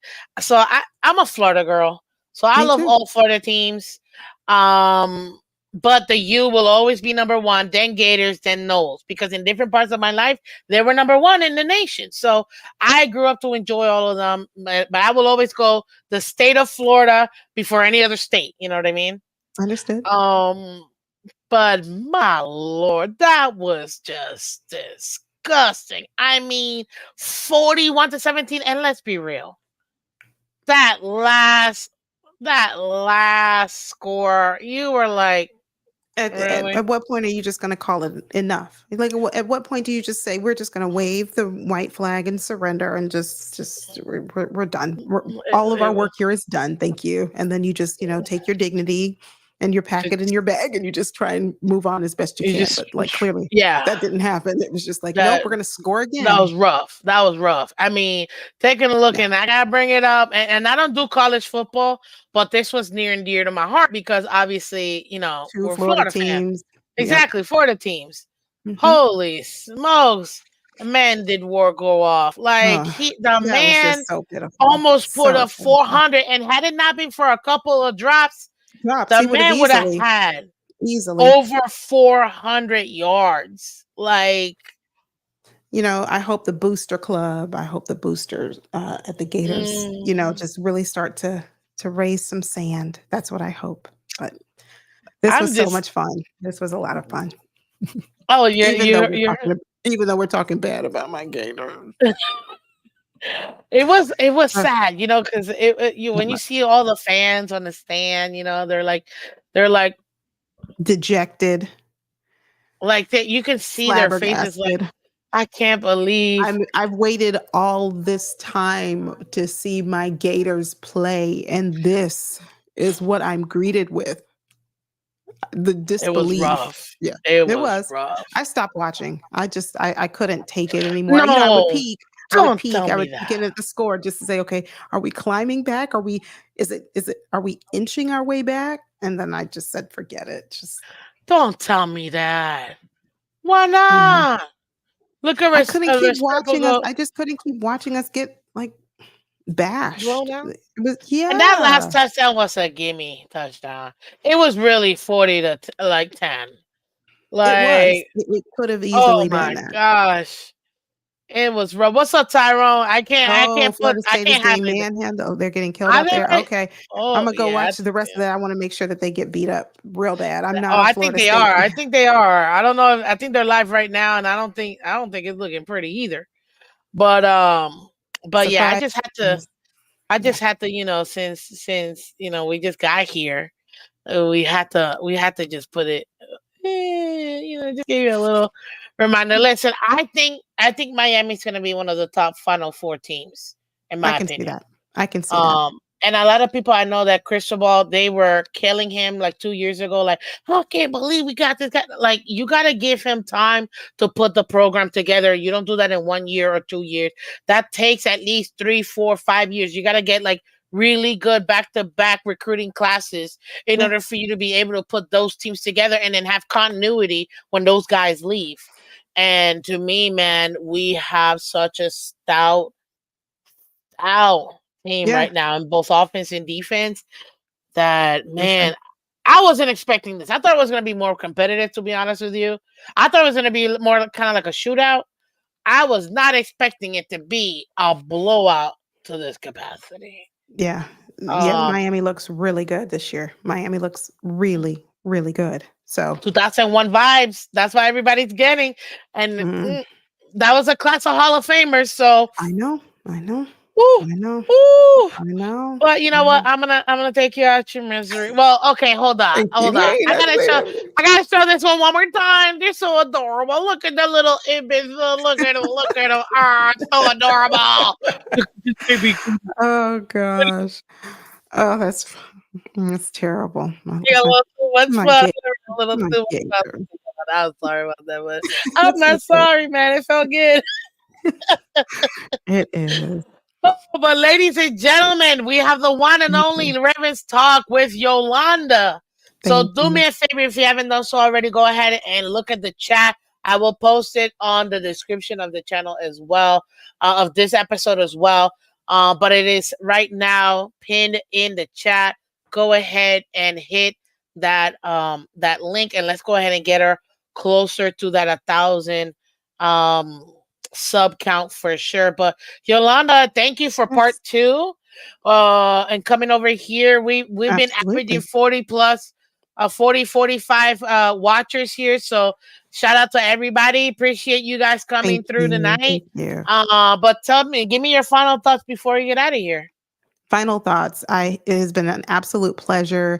I'm a Florida girl, so I me love too. all Florida teams. Um, but the U will always be number one, then Gators, then Knowles, because in different parts of my life they were number one in the nation. So I grew up to enjoy all of them, but I will always go the state of Florida before any other state. You know what I mean? Understood. Um, but my lord, that was just disgusting. I mean, 41-17, and let's be real. That last that last score, you were like, really? At what point are you just gonna call it enough? Like, at what point do you just say, "We're just gonna wave the white flag and surrender and just we're done. All of our It was work here is done, thank you." And then you just, take your dignity and your packet in your bag and you just try and move on as best you you can, just but, like, clearly, yeah. that didn't happen. It was just like, "Nope, That we're gonna score That again." was rough. That was rough. I mean, taking a look, Yeah, and I gotta bring it up, and I don't do college football, but this was near and dear to my heart because obviously, 2 we're Florida Florida fans. teams. Yep. Exactly, Florida teams. Mhm. Holy smokes. Man, did war go off. Like Ugh, the that was man just so pitiful. almost put So a pitiful. 400, and had it not been for a couple of drops, Drops, the he would have man would have easily had easily over 400 yards. Like, I hope the booster club, I hope the boosters, at the Gators, mm, just really start to raise some sand. That's what I hope. But this I'm was so just much fun. This was a lot of fun. Oh, Even though you're we're talking bad about my Gators. it was Ugh, sad, because you so when you much. see all the fans on the stand, they're like Dejected, that you can see their faces like, flabbergasted. I can't believe I've waited all this time to see my Gators play, and this is what I'm greeted with. The it was disbelief. rough. Yeah, It it was was. rough. I stopped watching. I couldn't take it anymore. No, I would don't peek, tell I me would peek in that. at the score just to say, "Okay, are we climbing back? Are we inching our way back?" And then I just said, "Forget it." Just Don't tell me that. Why yeah. not? Look at I couldn't keep watching us reciprocal I just couldn't keep watching us get, like, bashed. blown out. It was And that yeah. last touchdown was a gimme touchdown. It was really 40 to 10. It was. Like, It could have oh easily been my that. gosh. It was rough. What's up, Tyrone? Oh, Florida I State is can't have getting it. manhandled. They're getting killed Are out they there. right? Okay. Oh, Imma go yeah. watch the rest of that. I wanna make sure that they get beat up real bad. I'm Oh, not a I think Florida they State are. I think they are. I don't know. I think they're live right now, and I don't think it's looking pretty either. But yeah, surprise. I Yeah. just had to, since we just got here, we had to just put it, just give you a little reminder. Listen, I think Miami's going to be one of the top Final Four teams, in I my can see opinion. that. I can see that. And a lot of people I know that Cristobal, they were killing him like 2 years ago. Like, "Oh, I can't believe we got this guy." Like, you got to give him time to put the program together. You don't do that in 1 year or 2 years. That takes at least 3, 4, 5 years. You got to get like really good back to back recruiting classes in Yeah. order for you to be able to put those teams together and then have continuity when those guys leave. And to me, man, we have such a stout team Yeah, right now in both offense and defense that, for sure. man, I wasn't expecting this. I thought it was going to be more competitive, to be honest with you. I thought it was going to be more kind of like a shootout. I was not expecting it to be a blowout to this capacity. Yeah. Yeah, Um, Miami looks really good this year. Miami looks really, really good. So, 2001 vibes. That's why everybody's getting. And mm, that was a class of Hall of Famers. So, I know, I know, woo, I know, woo. I know, But you I know what? know. I'm gonna take you out your misery. Well, okay, hold on, Thank you. hold on. Wait, I gotta show this one more time. They're so adorable. Look at the little image. Look at him. Look at him. Ah, it's so adorable. Look at this baby. oh gosh. Oh, that's terrible. Yeah, a little too much My fun. gator, A little my too much fun. gator. I'm sorry about that, but I'm It's not okay. sorry, man. It felt good. It is. But ladies and gentlemen, we have the one and Thank only you. Ravens Talk with Yolanda. So Thank do you. me a favor if you haven't done so already, go ahead and look at the chat. I will post it on the description of the channel as well, of this episode as well. But it is right now pinned in the chat. Go ahead and hit that link, and let's go ahead and get her closer to that 1,000 um sub count for sure. But Yolanda, thank you for part Yes, two. And coming over here, we've been averaging absolutely. 40 plus 40 45 watchers here. So shout out to everybody. Appreciate you guys Thank coming through you. tonight. Thank you. But tell me, give me your final thoughts before you get out of here. Final thoughts. It has been an absolute pleasure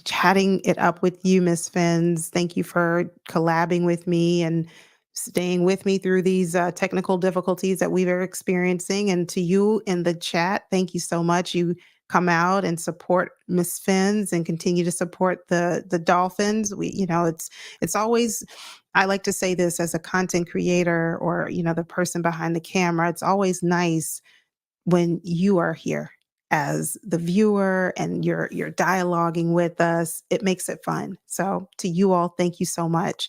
chatting it up with you, Miss Phins. Thank you for collabing with me and staying with me through these technical difficulties that we were experiencing. And to you in the chat, thank you so much. You come out and support Miss Phins and continue to support the Dolphins. It's always, I like to say this as a content creator or the person behind the camera. It's always nice when you are here as the viewer and you're dialoguing with us. It makes it fun. So to you all, thank you so much.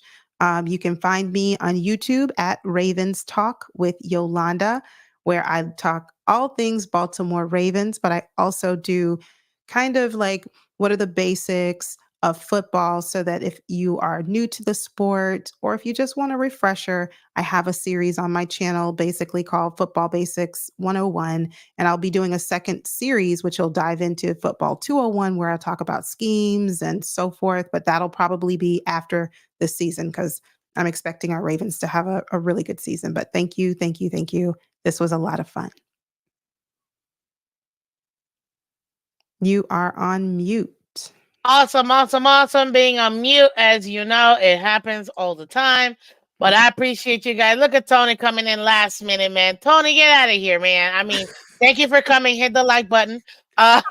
You can find me on YouTube at Ravens Talk with Yolanda, where I talk all things Baltimore Ravens, but I also do kind of like what are the basics of football so that if you are new to the sport or if you just want a refresher, I have a series on my channel basically called Football Basics 101. And I'll be doing a second series, which will dive into Football 201, where I talk about schemes and so forth. But that'll probably be after this season because I'm expecting our Ravens to have a really good season. But thank you, thank you, thank you. This was a lot of fun. You are on mute. Awesome, awesome, awesome. Being on mute, as you know, it happens all the time. But I appreciate you guys. Look at Tony coming in last minute, man. Tony, get out of here, man. I mean, thank you for coming. Hit the like button. Uh,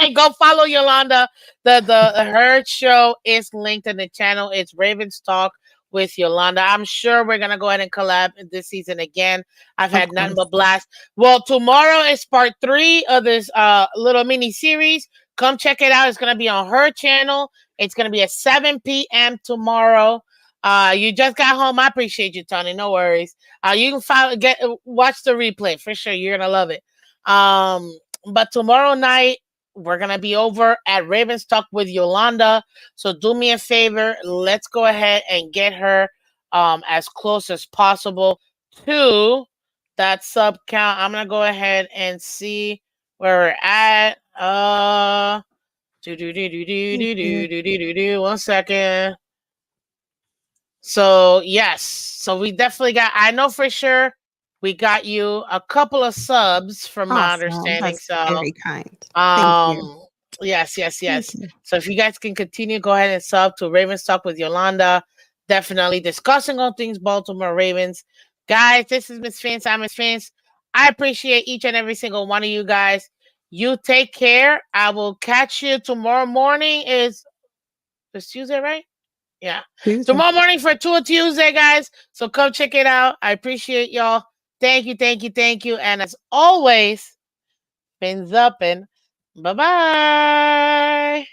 and go follow Yolanda. The her show is linked in the channel. It's Ravens Talk with Yolanda. I'm sure we're gonna go ahead and collab this season again. I've Of had nothing course. but blast. Well, tomorrow is part 3 of this little mini series. Come check it out. It's gonna be on her channel. It's gonna be at 7 p.m. tomorrow. You just got home. I appreciate you, Tony. No worries. You can watch the replay for sure. You're gonna love it. But tomorrow night we're gonna be over at Ravens Talk with Yolanda. So do me a favor. Let's go ahead and get her as close as possible to that sub count. I'm gonna go ahead and see where we're at. Do do do do do Thank do you. do do do do do. 1 second. So yes, so we definitely got. I know for sure we got you a couple of subs from my Awesome. understanding. That's So very kind. Thank you. um, yes, yes, Thank yes. you. So if you guys can continue, go ahead and sub to Ravens Talk with Yolanda. Definitely discussing all things Baltimore Ravens. Guys, this is Miss Phins. I'm Miss Phins. I appreciate each and every single one of you guys. You take care. I will catch you tomorrow morning. Is Tuesday, right? Yeah. Tuesday. Tomorrow morning for Tour Tuesday, guys. So come check it out. I appreciate y'all. Thank you, thank you, thank you. And as always, fins up and bye bye.